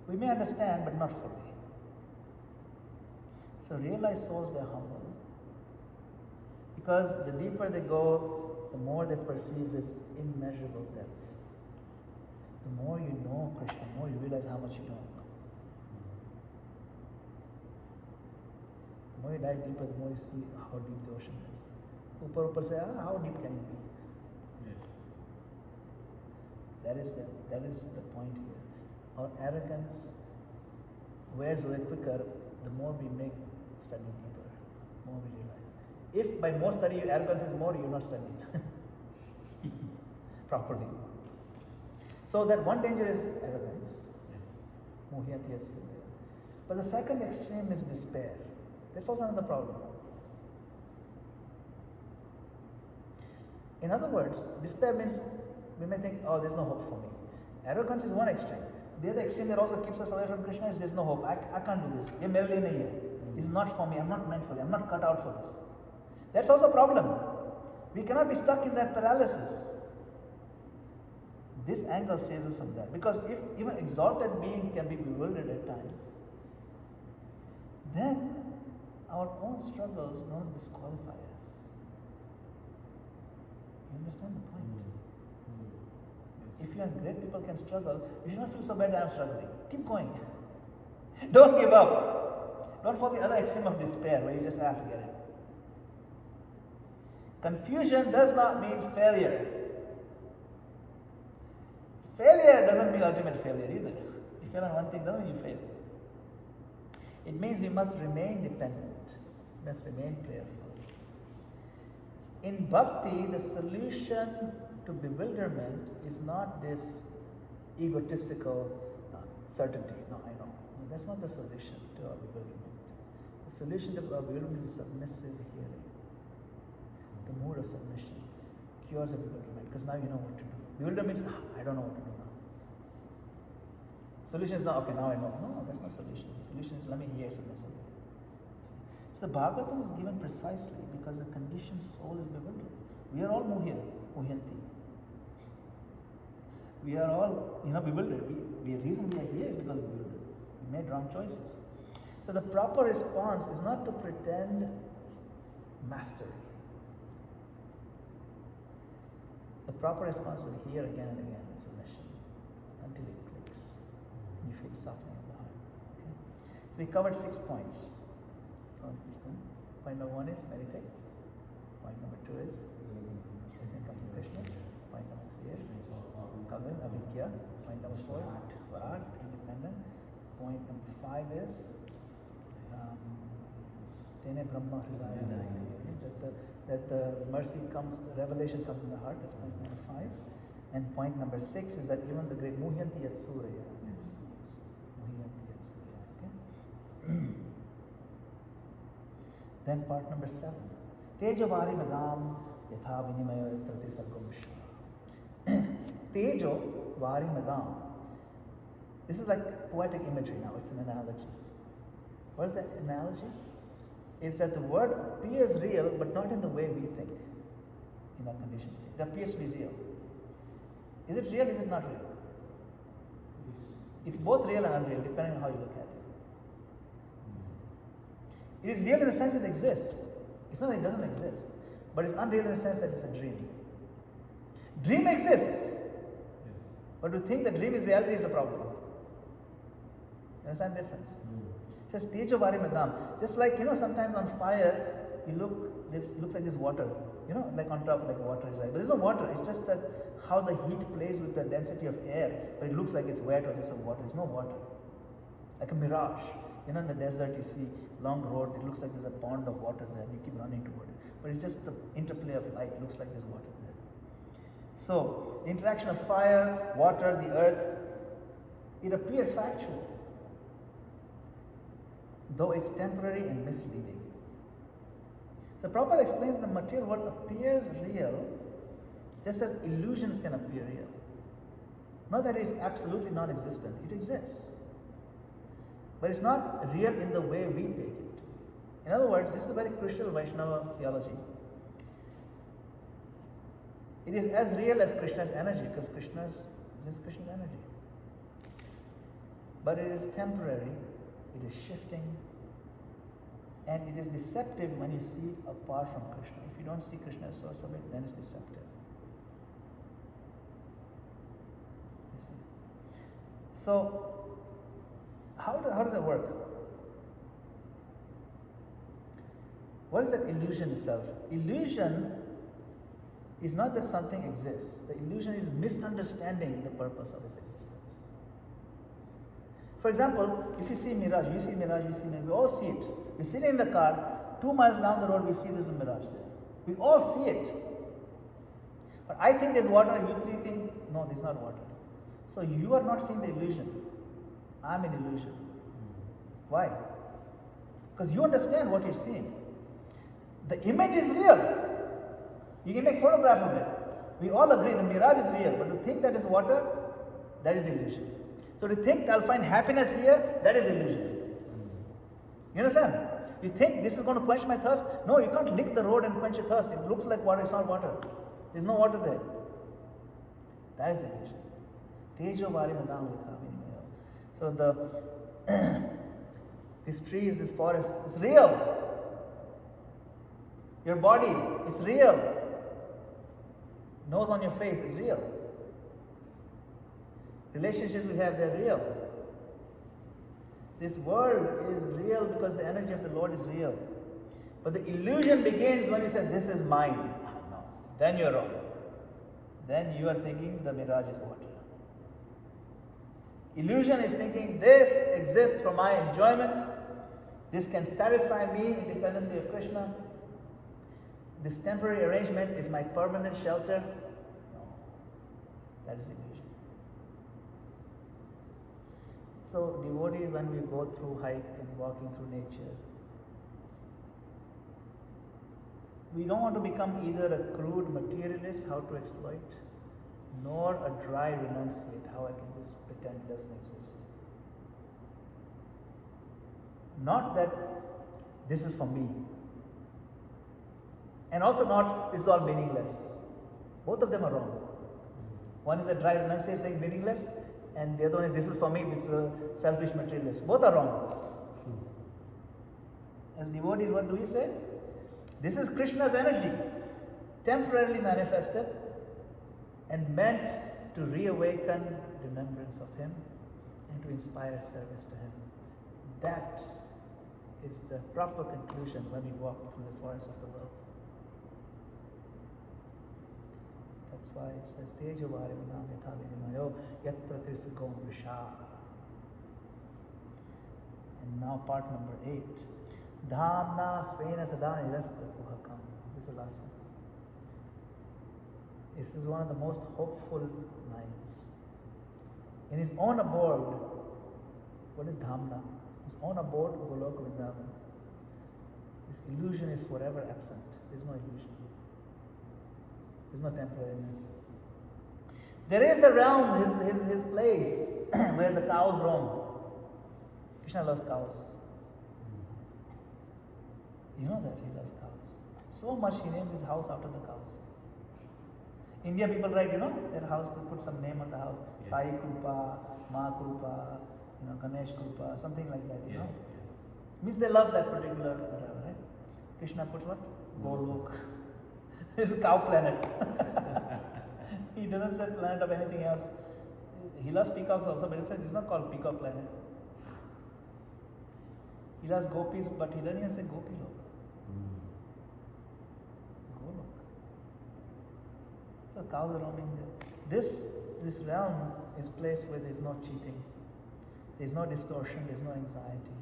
We may understand, but not fully. So realized souls, they're humble. Because the deeper they go, the more they perceive His immeasurable depth. The more you know Krishna, the more you realize how much you don't know. The more you dive deeper, the more you see how deep the ocean is. Upar say, how deep can it be? Yes. That is the point here. Our arrogance wears away quicker the more we make study deeper, the more we realize. If by more study your arrogance is more, you're not studying properly. So that one danger is arrogance. Yes. But the second extreme is despair. That's also another problem. In other words, despair means we may think, oh, there's no hope for me. Arrogance is one extreme. The other extreme that also keeps us away from Krishna is there's no hope. I can't do this. It's not for me. I'm not meant for this. I'm not cut out for this. That's also a problem. We cannot be stuck in that paralysis. This angle saves us from that. Because if even exalted being can be bewildered at times, then our own struggles don't disqualify us. You understand the point? If you and great people can struggle, you should not feel so bad that I'm struggling. Keep going. Don't give up. Don't fall the other extreme of despair where you just forget it. Confusion does not mean failure. Failure doesn't mean ultimate failure either. You fail on one thing doesn't mean you fail. It means we must remain dependent. We must remain prayerful. In bhakti, the solution to bewilderment is not this egotistical certainty. No, I know. No, that's not the solution to our bewilderment. The solution to our bewilderment is submissive hearing. The mood of submission cures a bewilderment because now you know what to do. Bewilderment means, I don't know what to do now. Solution is not, okay, now I know. No, that's not solution. Solution is, let me hear submissively. So the Bhagavatam is given precisely because the conditioned soul is bewildered. We are all muhyanti. We are all, bewildered. The reason we are here is because we are bewildered. We made wrong choices. So the proper response is not to pretend mastery. The proper response is to hear again and again in submission until it clicks and you feel softening of the heart. Okay? So we covered 6 points. Point number 1 is meditate. Point number 2 is everything comes from Krishna. Point number 3 is abhigya. Point number 4 is Swarad, independent. Point number 5 is Tene Brahma Hridaya. That the mercy comes, revelation comes in the heart. That's point number 5. And point number 6 is that even the great Muhyanti Yat Surya. Muhyanti Yat Surya. Okay? Then part number 7. Tejo Vari Madam Yatha Vinimaya Trati Sargomishra. Tejo Vari Madam. This is like poetic imagery now, it's an analogy. What is that analogy? Is that the word appears real, but not in the way we think in our conditioned state. It appears to be real. Is it real? Is it not real? It's both real and unreal, depending on how you look at it. It is real in the sense that it exists. It's not that it doesn't exist, but it's unreal in the sense that it's a dream. Dream exists, but to think that dream is reality is a problem. You understand the difference? It says Tejo Vari Madam. Just like, sometimes on fire, this looks like this water, like on top, like water is like. But there's no water, it's just that how the heat plays with the density of air, but it looks like it's wet or just some water. There's no water. Like a mirage. In the desert, you see long road, it looks like there's a pond of water there, and you keep running toward it. But it's just the interplay of light, it looks like there's water there. So, the interaction of fire, water, the earth, it appears factual, though it's temporary and misleading. So Prabhupada explains the material world appears real just as illusions can appear real. Not that it is absolutely non-existent, it exists. But it's not real in the way we take it. In other words, this is a very crucial Vaishnava theology. It is as real as Krishna's energy, because Krishna's energy. But it is temporary, it is shifting, and it is deceptive when you see it apart from Krishna. If you don't see Krishna as source of it, then it's deceptive. You see? So, how does that work? What is that illusion itself? Illusion is not that something exists. The illusion is misunderstanding the purpose of its existence. For example, if you see mirage, we all see it. We're sitting in the car, 2 miles down the road, we see there's a mirage there. We all see it. But I think there's water, and you three think, no, there's not water. So you are not seeing the illusion. I'm an illusion. Why? Because you understand what you're seeing. The image is real. You can make photograph of it. We all agree the mirage is real, but to think that is water, that is illusion. So to think I'll find happiness here, that is illusion. You understand? You think this is going to quench my thirst? No, you can't lick the road and quench your thirst. It looks like water, it's not water. There's no water there. That is illusion. Tejo Vari Madam Vithavinimayo. So these trees, this forest, it's real. Your body, it's real. Nose on your face is real. Relationships we have, they're real. This world is real because the energy of the Lord is real. But the illusion begins when you say, this is mine. No, then you're wrong. Then you are thinking the mirage is water. Illusion is thinking this exists for my enjoyment. This can satisfy me independently of Krishna. This temporary arrangement is my permanent shelter. No, that is illusion. So devotees, when we go through hike and walking through nature, we don't want to become either a crude materialist, how to exploit, nor a dry renunciate, how I can just pretend it doesn't exist. Not that this is for me. And also not this is all meaningless. Both of them are wrong. One is a dry renunciation saying meaningless, and the other one is this is for me, which is a selfish materialist. Both are wrong. As devotees, what do we say? This is Krishna's energy, temporarily manifested and meant to reawaken remembrance of Him and to inspire service to Him. That is the proper conclusion when we walk through the forest of the world. That's why it says, Tejo Varimanam Yatha Vinimayo Yatra Tirsikom Vrisha. And now part number 8. Dhamna Svena Sada Nirasta Kuhakam. This is the last one. This is one of the most hopeful lines. In his own abode, what is Dhamna? His own abode, Goloka Vrindavan. This illusion is forever absent. There is no illusion. There is no temporariness. There is a realm, his place, where the cows roam. Krishna loves cows. You know that he loves cows. So much he names his house after the cows. India people write, their house, to put some name on the house. Yes. Sai Krupa, Ma Krupa, Ganesh Krupa, something like that, Yes. Means they love that particular whatever, right? Krishna puts what? Golok. It's a cow planet. He doesn't say planet of anything else. He loves peacocks also, but it's not called peacock planet. He loves gopis, but he doesn't even say gopi lok. It's golok. So cows are roaming there. This realm is a place where there is no cheating, there is no distortion, there is no anxiety,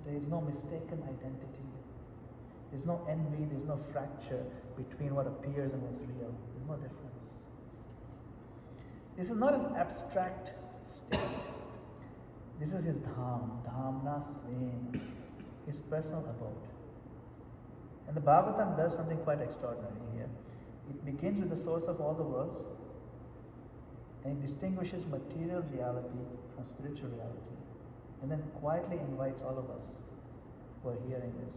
there is no mistaken identity, there is no envy, there is no fracture between what appears and what's real. There is no difference. This is not an abstract state. This is his dham, dhamna svena, his personal abode. And the Bhagavatam does something quite extraordinary here. It begins with the source of all the worlds, and it distinguishes material reality from spiritual reality, and then quietly invites all of us who are hearing this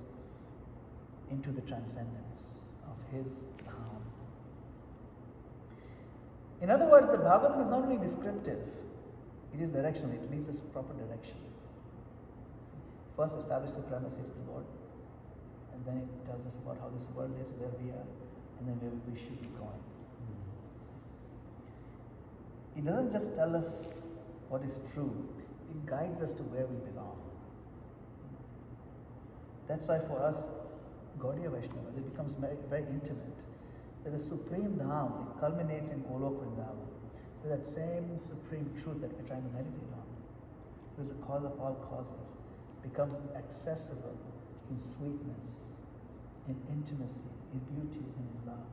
into the transcendence of his dham. In other words, the Bhagavatam is not only descriptive, it is directional, it leads us to proper direction. First establish supremacy of the Lord, and then it tells us about how this world is, where we are, and then where we should be going. It doesn't just tell us what is true, it guides us to where we belong. That's why for us, Gaudiya Vaishnavas, it becomes very, very intimate. That the supreme dham, it culminates in Golok Vrindavan. So that same supreme truth that we're trying to meditate on, who is the cause of all causes, becomes accessible in sweetness, in intimacy, in beauty, and in love.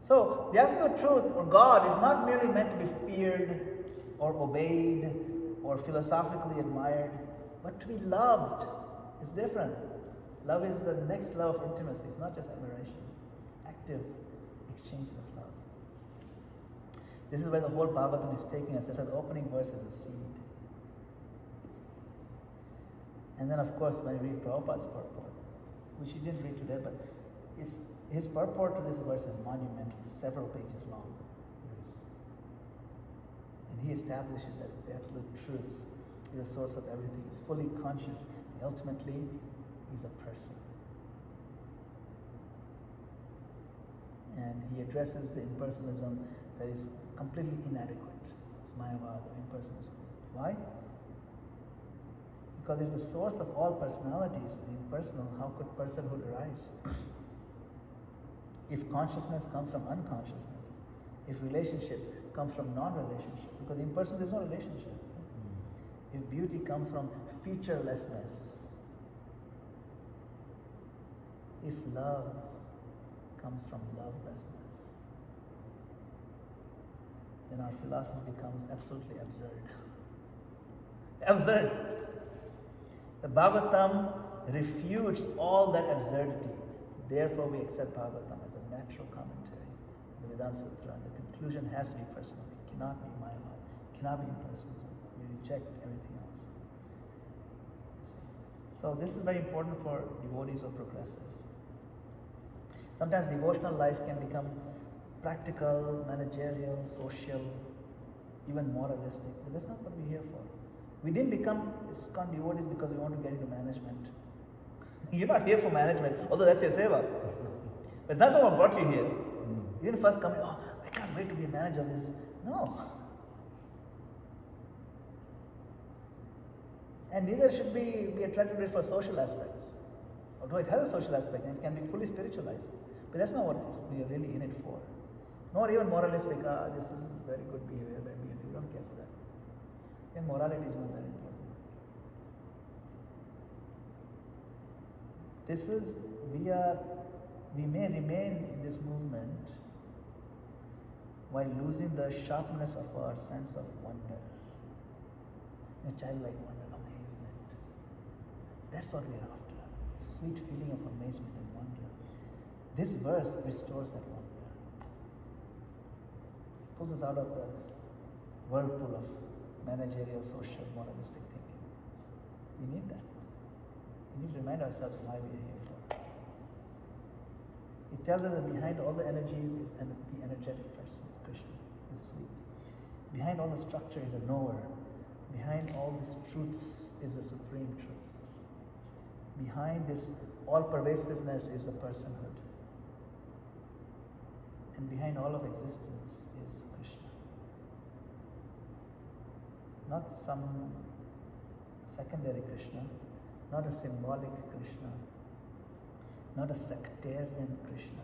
So, the absolute truth, or God, is not merely meant to be feared, or obeyed, or philosophically admired, but to be loved. It's different. Love is the next level of intimacy. It's not just admiration. Active exchange of love. This is where the whole Bhagavatam is taking us. That's why the opening verse is a seed. And then, of course, when we read Prabhupada's purport, which he didn't read today, but his purport to this verse is monumental, several pages long. And he establishes that the absolute truth is the source of everything. He's fully conscious. Ultimately, he's a person. And he addresses the impersonalism that is completely inadequate. It's Mayavada, impersonalism. Why? Because if the source of all personalities is impersonal, how could personhood arise? If consciousness comes from unconsciousness, if relationship comes from non-relationship, because impersonal there's no relationship. If beauty comes from featurelessness, if love comes from lovelessness, then our philosophy becomes absolutely absurd. Absurd. The Bhagavatam refutes all that absurdity. Therefore, we accept Bhagavatam as a natural commentary. The Vedanta Sutra, and the conclusion has to be personal. It cannot be Mayavad. It cannot be impersonal. We reject everything else. So this is very important for devotees or progressive. Sometimes devotional life can become practical, managerial, social, even moralistic, but that's not what we're here for. We didn't become ISKCON devotees because we want to get into management. You're not here for management, although that's your seva. But that's not what brought you here. You didn't first come in, oh, I can't wait to be a manager of this. No. And neither should we be attracted to it for social aspects. Although it has a social aspect and it can be fully spiritualized. But that's not what we are really in it for. Not even moralistic, this is very good behavior, bad behavior. We don't care for that. And morality is not that important. This is, we may remain in this movement while losing the sharpness of our sense of wonder. A childlike wonder, amazement. That's what we're after. A sweet feeling of amazement and wonder. This verse restores that wonder. Pulls us out of the whirlpool of managerial, social, moralistic thinking. We need that. We need to remind ourselves why we are here for. It tells us that behind all the energies is the energetic person, Krishna, is sweet. Behind all the structure is a knower. Behind all these truths is the supreme truth. Behind this all-pervasiveness is the personhood. And behind all of existence is Krishna. Not some secondary Krishna, not a symbolic Krishna, not a sectarian Krishna,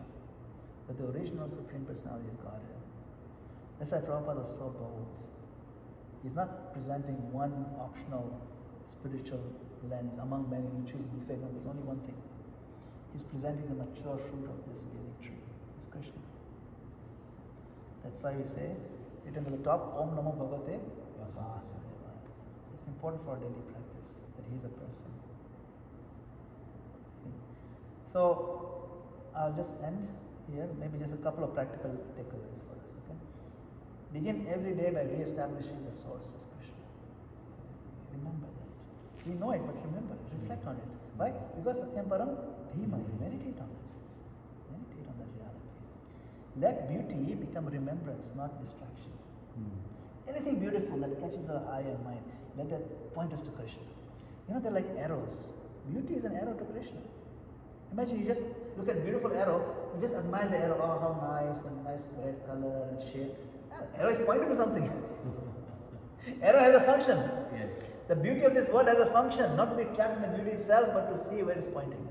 but the original Supreme Personality of Godhead. That's why Prabhupada was so bold. He's not presenting one optional spiritual lens among many. You choose buffet. No, there's only one thing. He's presenting the mature fruit of this Vedic tree. It's Krishna. That's why we say, written to the top, Om Namo Bhagavate Vasudevaya. It's important for our daily practice that he's a person. See? So, I'll just end here. Maybe just a couple of practical takeaways for us. Okay? Begin every day by re-establishing the source as Krishna. Remember that. We know it, but remember it. Reflect on it. Why? Because Satyam Param Dhimahi. Meditate on it. Meditate on that reality. Let beauty become remembrance, not distraction. Anything beautiful that catches our eye and mind, let that point us to Krishna. You know, they're like arrows. Beauty is an arrow to Krishna. Imagine you just look at a beautiful arrow, you just admire the arrow, oh how nice, and nice red color and shape. Arrow is pointing to something. Arrow has a function. Yes. The beauty of this world has a function, not to be trapped in the beauty itself, but to see where it's pointing.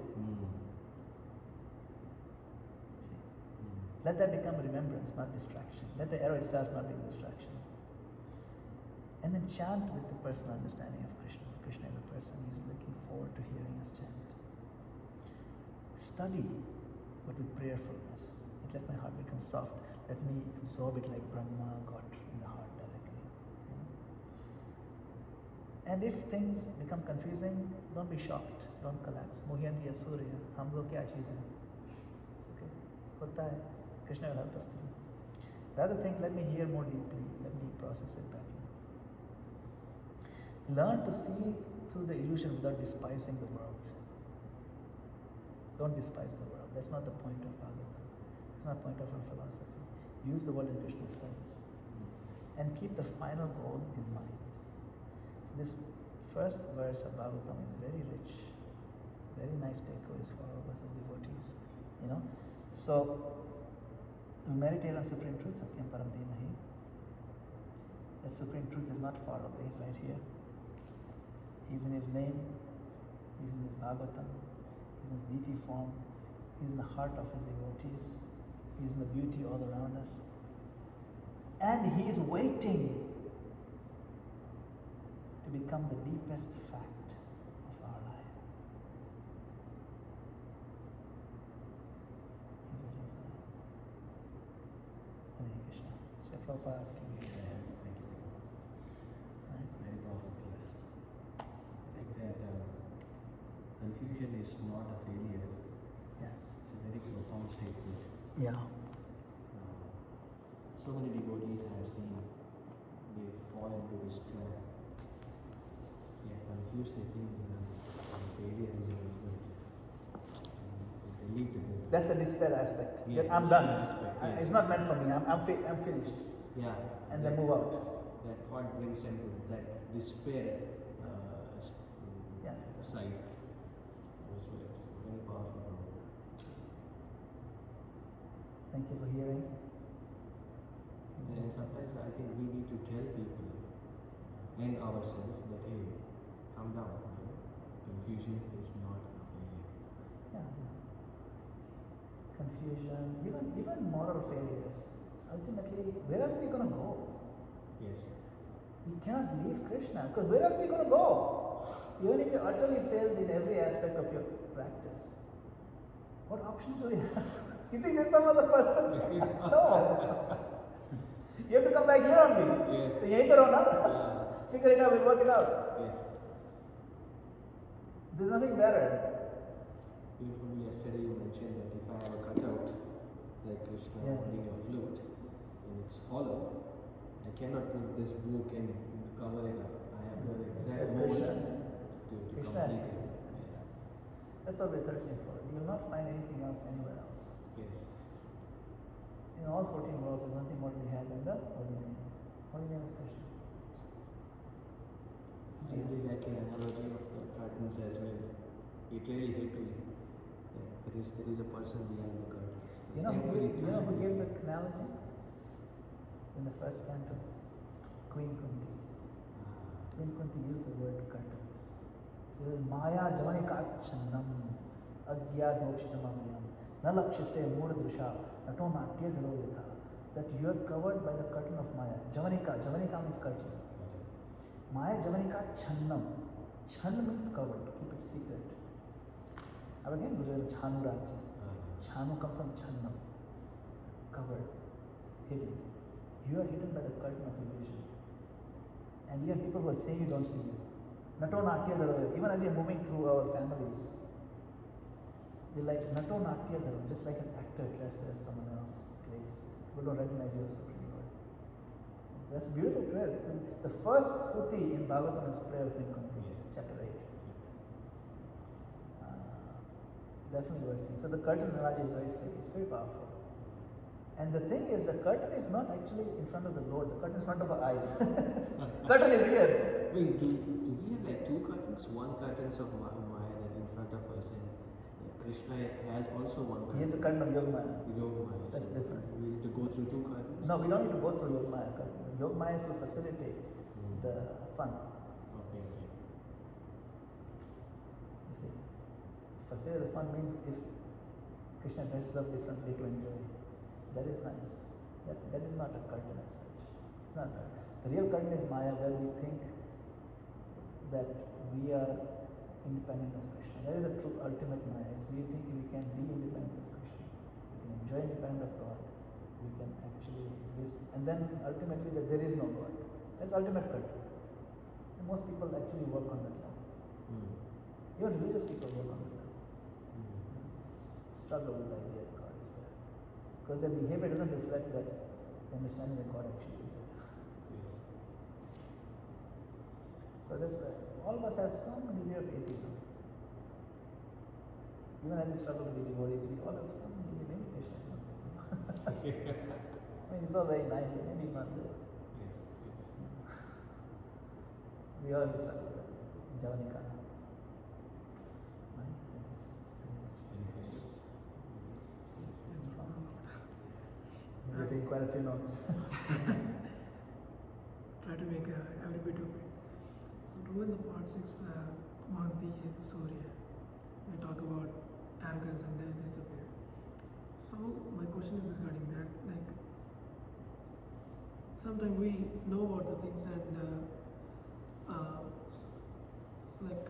See? Let that become remembrance, not distraction. Let the arrow itself not be a distraction. And then chant with the personal understanding of Krishna. Krishna is a person. He's looking forward to hearing us chant. Study, but with prayerfulness. Let my heart become soft. Let me absorb it like Brahma got in the heart directly. And if things become confusing, don't be shocked. Don't collapse. Mohiyanti Asurya. Hum log kya cheez hai? It's okay. Hota hai. Krishna will help us through. Rather think, let me hear more deeply. Let me process it better. Learn to see through the illusion without despising the world. Don't despise the world. That's not the point of Bhagavatam. It's not the point of our philosophy. Use the world in Krishna's service. And keep the final goal in mind. So this first verse of Bhagavatam is very rich. Very nice takeaways for all of us as devotees. You know? So, we meditate on Supreme Truth, Satyam Param Dhimahi. That Supreme Truth is not far away, it's right here. He's in his name, he's in his Bhagavatam, he's in his deity form, he's in the heart of his devotees, he's in the beauty all around us. And he is waiting to become the deepest fact of our life. He's waiting for that. Hare Krishna. Shri Prabhupada. Thank you. Very powerful class. Like that, confusion is not a failure. Yes. It's a very profound statement. Yeah. So many devotees I have seen, they fall into this trap. confused, they think failure is a result. They leave the book. That's the despair aspect. Yes, That I'm that's done. the aspect, yes. It's not meant for me. I'm finished. Yeah. And then move out. That thought brings them to that despair Yeah, exactly. side. Those words, very powerful. Thank you for hearing. And sometimes I think we need to tell people and ourselves that hey, calm down. Confusion is not a failure. Yeah. Confusion, even moral failures. Ultimately, where else are you going to go? Yes. You cannot leave Krishna because where else are you going to go? Even if you utterly failed in every aspect of your practice, what options do you have? You think there's some other person? No. You have to come back here only. Yes. So yahin par ho na? Figure it out, we'll work it out. Yes. There's nothing better. Beautifully, yesterday you mentioned that if I have a cutout like Krishna holding a flute and it's hollow, I cannot put this book and cover it up. I have the exact mold to Krishna has complete to. it. Yes. That's what we're thirsting for. You will not find anything else anywhere else. Yes. In all 14 worlds, there's nothing more to be had than the holy name. Holy name is Krishna. I really like an analogy of the curtains as well. It really hit me. There is a person behind the curtains. You know who gave the analogy? In the first canto, Queen Kunti. Queen Kunti used the word curtains. She says, Maya javanikachannam agyadokshitamayam nalakshise murdrisha nato natya dharo yatha. That you are covered by the curtain of Maya. Javanika means curtain. Maya javanika channam. Chann means covered, keep it secret. Now again, Gujarat Chhanu Rajya. Chhanu comes from channam, covered, hidden. You are hidden by the curtain of illusion. And you have people who are saying you don't see you. Nato natya dharo. Even as you're moving through our families, you're like Nato natya dharo, just like an actor dressed as someone else plays. People don't recognize you as Supreme Lord. That's a beautiful prayer. The first stuti in Bhagavatam is prayer of Queen Kunti, chapter 8. Definitely worth seeing. So the curtain analogy is very sweet. It's very powerful. And the thing is, the curtain is not actually in front of the Lord. The curtain is in front of our eyes. Curtain is here. Wait, do we have like two curtains? One curtains of Maya that in front of us, and Krishna has also one curtain. He has the curtain of Yoga Maya. Yoga Maya. That's different. We need to go through two curtains? No, we don't need to go through Yoga Maya curtain. Yoga Maya is to facilitate the fun. Okay. You see, facilitate the fun means if Krishna dresses up differently to enjoy, that is nice. That is not a curtain as such. It's not a curtain. The real curtain is Maya, where we think that we are independent of Krishna. That is a true ultimate Maya. Is we think we can be independent of Krishna. We can enjoy independent of God. We can actually exist. And then ultimately that there is no God. That's ultimate curtain. And most people actually work on that level. Even religious people work on that level. Struggle with the idea that God is there. Because their behavior doesn't reflect that the understanding that God actually is there. So this, all of us have some degree of atheism. Even as we struggle to be devotees, we all have some degree. Maybe Krishna is not there. I mean, it's all very nice, but maybe he's not there. We all struggle with that. Javanika. Right? You're taking quite a few notes. Try to make every bit of it. So, true in the part 6, Mahanti Surya, we talk about arrogance and then disappear. So, my question is regarding that. Like, sometimes we know about the things and it's like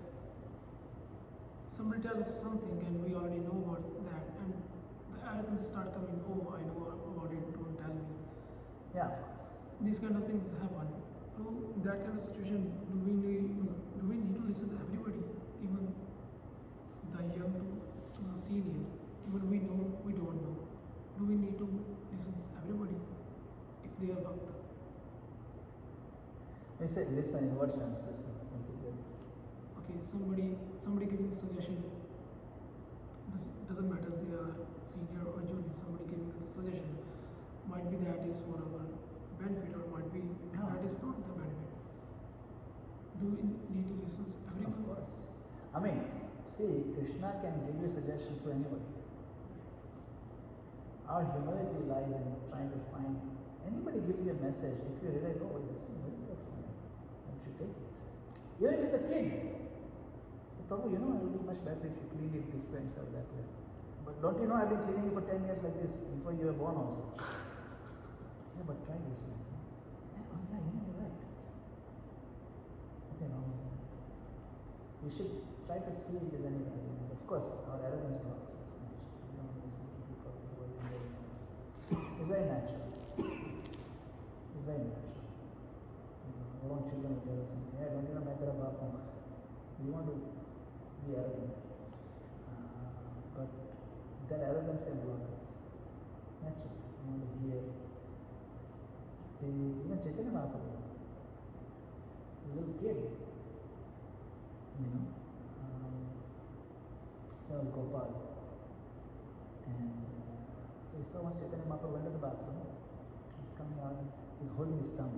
somebody tells us something and we already know about that, and the arrogance start coming. Oh, I know about it. Don't tell me. Yeah, of course. These kind of things happen. So in that kind of situation, do we need to listen to everybody, even the young to the senior, even we know we don't know? Do we need to listen to everybody if they are bhakta? When you say listen, in what sense listen? Make it good. somebody giving a suggestion. Doesn't matter they are senior or junior. Somebody giving us a suggestion. Might be that is for our benefit, or might be that is not the benefit. Do we need to listen to everyone? Of course. I mean, see, Krishna can give you suggestion to anybody. Our humility lies in trying to find anybody gives you a message. If you realize, oh, this is very good for me, then you should take it. Even if it's a kid, probably it will be much better if you clean it this way instead of that way. But don't you know I've been cleaning it for 10 years like this before you were born also. Yeah, but try this way. Yeah, oh yeah, you're right. Nothing wrong with that. We should try to see if there's any value. Of course, our arrogance blocks us. We don't listen to people who are very nice. It's very natural. It's very natural. Our own children will tell us something. Hey, don't you know Madana-gopāla? We want to be arrogant. But that arrogance can block us. Naturally. We want to hear. Even Chaitanya Mahaprabhu, he's a little kid. His name was Gopal. And so he saw once Chaitanya Mahaprabhu went to the bathroom. He's coming out and he's holding his tongue.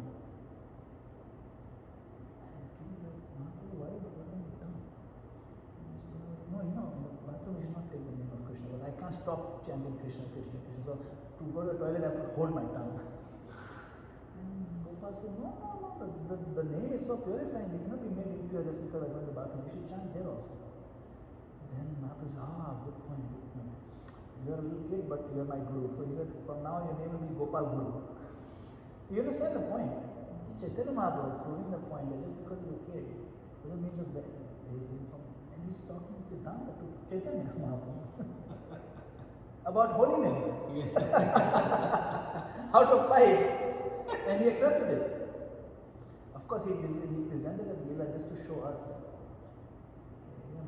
And the kid is like, Mahaprabhu, why are you holding your tongue? And he says, no, in the bathroom you should not take the name of Krishna. But I can't stop chanting Krishna, Krishna, Krishna. So to go to the toilet I have to hold my tongue. And Gopal said, no, the name is so purifying. They cannot be made impure just because I went to the bathroom. You should chant there also. Then Mahaprabhu said, good point. You're a little kid, but you're my guru. So he said, from now your name will be Gopal Guru. You understand the point? Chaitanya Mahaprabhu proving the point that just because he's a kid doesn't mean that he's from. And he's talking to Siddhanta, to Chaitanya Mahaprabhu about holy name. Yes. How to apply it. And he accepted it. Of course, he presented that Leela just to show us that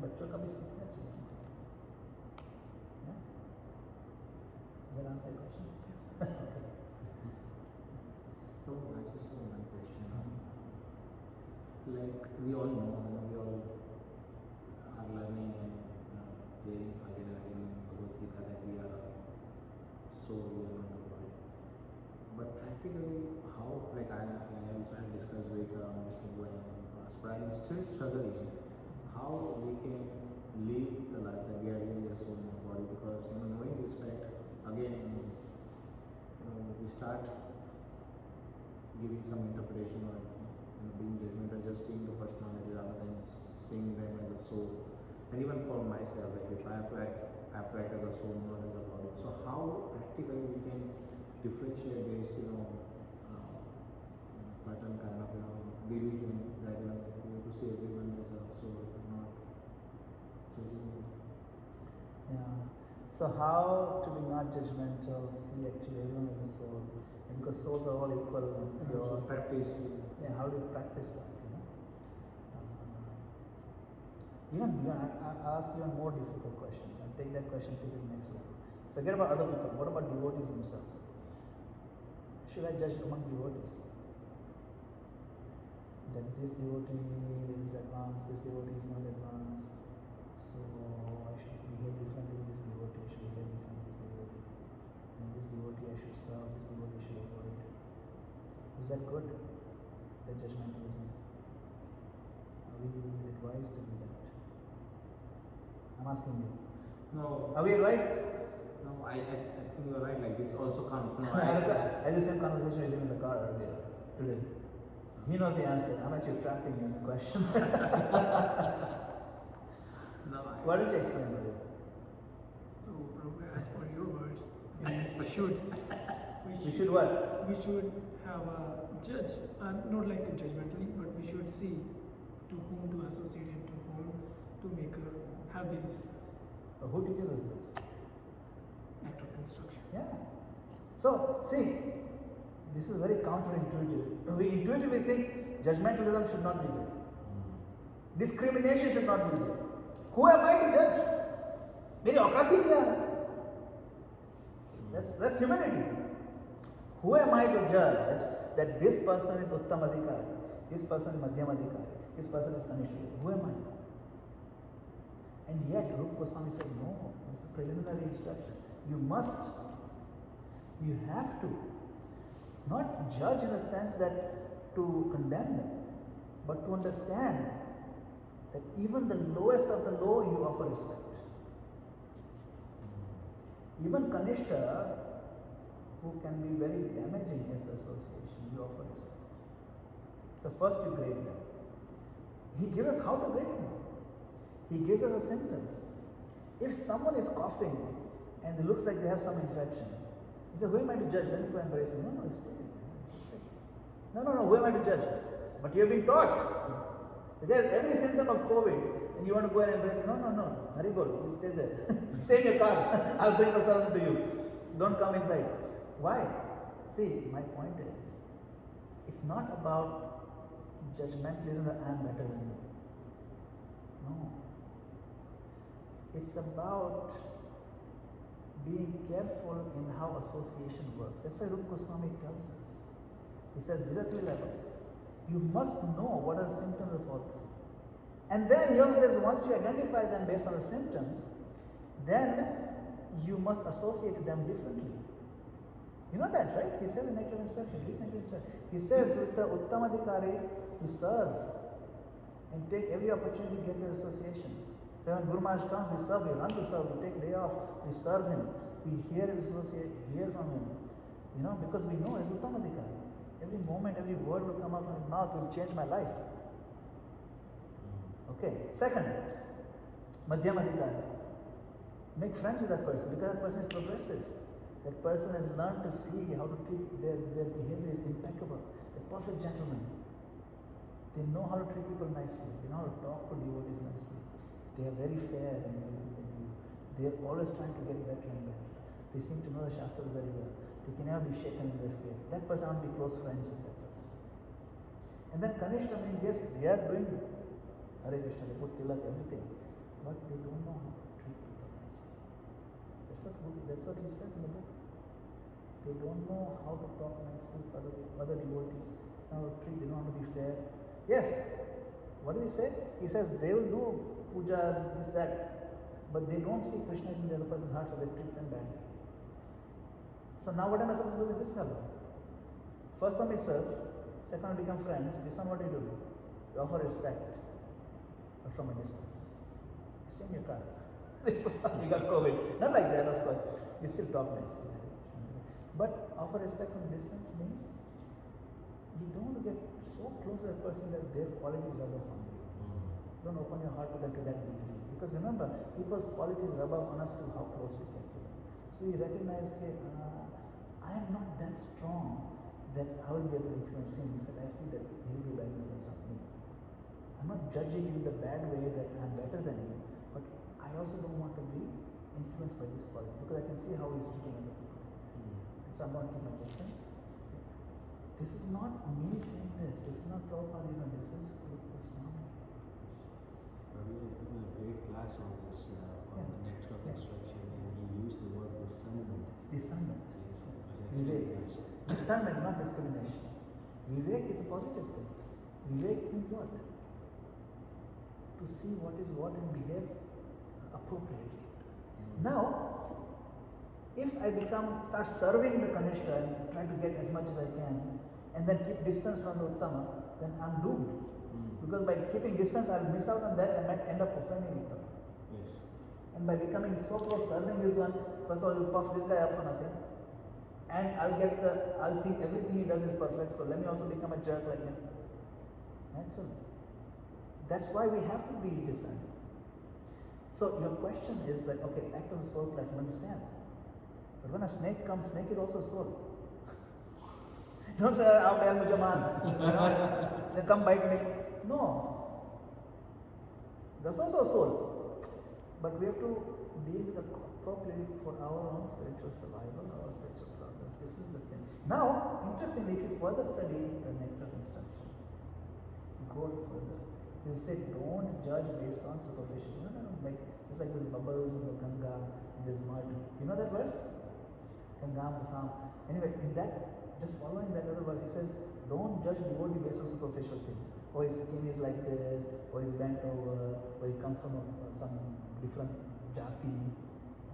बच्चों का भी सीखना चाहिए. Yeah? Does that answer your question? Yes. Okay. No, I just have one question. Like we all know, we all are learning and hearing again and again in Bhagavad Gita that we are a soul, we are not the body. But practically, how? Like I also had discussed with Mr. Goy and but I'm still struggling how we can live the life that we are living as soul in our body, because knowing this fact again, we start giving some interpretation or being judgmental, just seeing the personality rather than seeing them as a soul. And even for myself, like if I have to act as a soul, not as a body. So how practically we can differentiate this, pattern kind of delusion that we have to see everyone as a soul, not judging them. Yeah. So how to be not judgmental, see actually everyone as a soul, and because souls are all equal. And also practice. Yeah, how do you practice that? I'll ask you a more difficult question. I'll take that question, take it to the next level. Forget about other people. What about devotees themselves? Should I judge among devotees? That this devotee is advanced, this devotee is not advanced. So I should behave differently with this devotee, I should behave differently with this devotee. And this devotee I should serve, this devotee I should avoid. Is that good? That judgmentalism? Are we advised to do that? I'm asking you. No. Are we advised? No, I think you're right. Like this also comes. No, I had the same conversation with him in the car earlier today. He knows the answer. I'm actually trapping you in the question. No, Why don't you explain to him? So, Prabhu, as per your words, we We should what? We should have a judge, not like judgmentally, but we should see to whom to associate and to whom to have the distance. Who teaches us this? Act of instruction. Yeah. So, see, this is very counterintuitive. We intuitively think judgmentalism should not be there. Discrimination should not be there. Who am I to judge? मेरी औकात ही क्या है? That's humility. Who am I to judge that this person is Uttam Adhikari, this person is Madhyam Adhikari, this person is Kanishta? Who am I? And yet Rupa Goswami says, no, this is preliminary instruction. You have to not judge in the sense that to condemn them, but to understand that even the lowest of the low you offer respect. Even Kanishta, who can be very damaging as association, you offer respect. So first you grade them. He gives us how to grade them. He gives us the symptoms. If someone is coughing and it looks like they have some infection, he says, who am I to judge? Let me go embrace him. No, it's dead. It's sick. No, who am I to judge? But you're being taught. Because every symptom of COVID, and you want to go and embrace him. No. Haribol, you stay there. Stay in your car. I'll bring myself to you. Don't come inside. Why? See, my point is, it's not about judgmentalism that I'm better than you. No. It's about being careful in how association works. That's why Rupa Goswami tells us. He says, these are 3 levels. You must know what are the symptoms of all 3. And then he also says, once you identify them based on the symptoms, then you must associate them differently. You know that, right? He says in Nectar of Instruction. He says with the Uttamadhikari, you serve and take every opportunity to get their association. So when Guru Maharaj comes, we serve, we run to serve, we take day off, we serve him, we hear from him. Because we know as Uttamadhikari. Every moment, every word will come out from his mouth will change my life. Okay. Second, Madhyamadhikari. Make friends with that person because that person is progressive. That person has learned to see how to treat their behavior is impeccable. They're perfect gentlemen. They know how to treat people nicely. They know how to talk to devotees nicely. They are very fair in everything they do. They are always trying to get better and better. They seem to know the Shastras very well. They can never be shaken in their faith. That person will be close friends with that person. And then Kanishta means, yes, they are doing Hare Krishna, they put tilak, everything. But they don't know how to treat people nicely. That's what he says in the book. They don't know how to talk nicely to other devotees, how to treat, they don't know how to be fair. Yes, what does he say? He says they will do puja, this, that, but they don't see Krishna in the other person's heart, so they treat them badly. So now what am I supposed to do with this fellow? First one is serve, second one become friends, this one what do? You offer respect, but from a distance. Stay in your car. You got COVID. Not like that, of course. You still talk nicely. But offer respect from a distance means you don't want to get so close to that person that their qualities rub off on you. Don't open your heart to them to that degree. Because remember, people's qualities rub off on us to how close we get to them. So you recognize, okay, I am not that strong that I will be able to influence him. In fact, I feel that he will be a bad influence on me. I'm not judging in the bad way that I'm better than you, but I also don't want to be influenced by this quality because I can see how he's treating other people. So I'm going to keep my distance. This is not me saying this. This is not Prabhupada even. This is Rupa Swami. Prabhupada has given a great class on this, on the nectar of instruction, and he used the word discernment. Discernment. Yes, Vivek. Discernment, not discrimination. Vivek is a positive thing. Vivek means what? To see what is what and behave appropriately. Now, if I start serving the Kanishta and try to get as much as I can, and then keep distance from the Uttama, then I'm doomed. Because by keeping distance, I'll miss out on that and might end up offending Uttama. Yes. And by becoming so close, serving this one, first of all, you'll puff this guy up for nothing. And I'll think everything he does is perfect, so let me also become a jerk like him. Actually. That's why we have to be discerning. So your question is that, okay, act on the soul platform, understand. But when a snake comes, snake is also soul. Don't say, "Aao bail mujhe maan." Then come bite me. No. That's also a soul. But we have to deal with it appropriately for our own spiritual survival, our spiritual progress. This is the thing. Now, interestingly, if you further study the nectar of instruction, you go further. You say, don't judge based on superficial. Like it's like there's bubbles in the Ganga, and there's mud. You know that verse? Gangam Basam. Anyway, in that, just following that other verse, he says, don't judge devotee based on superficial things. Or his skin is like this, or he's bent over, or he comes from some different jati.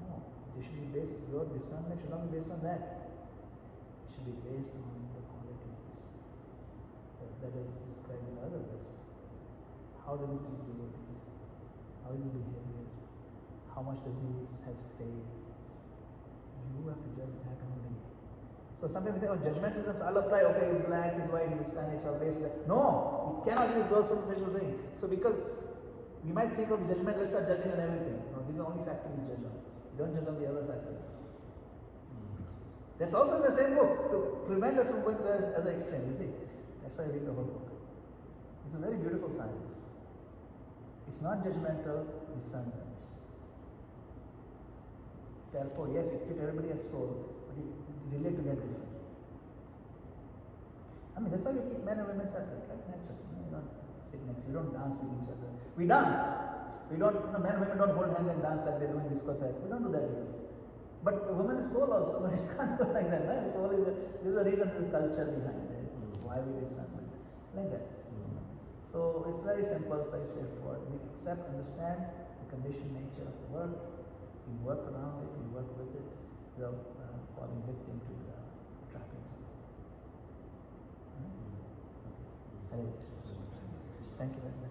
No, they should be based, your discernment should not be based on that. It should be based on the qualities that is described in other verse. How does he treat devotees? How is his behavior? How much does he have faith? You have to judge that only. So sometimes we think, oh, judgmentalism, I'll apply, okay, he's black, he's white, he's Spanish, or based black. No, you cannot use those superficial things. So because we might think, okay, judgment, let's start judging on everything. No, these are only factors you judge on. You don't judge on the other factors. That's also in the same book to prevent us from going to the other extreme, you see. That's why I read the whole book. It's a very beautiful science. It's not judgmental, discernment. Therefore, yes, you treat everybody as soul, but you relate to them differently. I mean, that's why we keep men and women separate, right? Naturally. You don't sit next, we don't dance with each other. We dance. We don't, men and women don't hold hand and dance like they do in discotheque. We don't do that here. But a woman is soul also, but you can't do like that, right? Soul is there's a reason, there's a culture behind it. Why we discernment. Like that. So it's very simple, it's very straightforward. We accept, understand the conditioned nature of the world. We work around it, we work with it without falling victim to the trappings of it. Right? Okay. Thank you very much.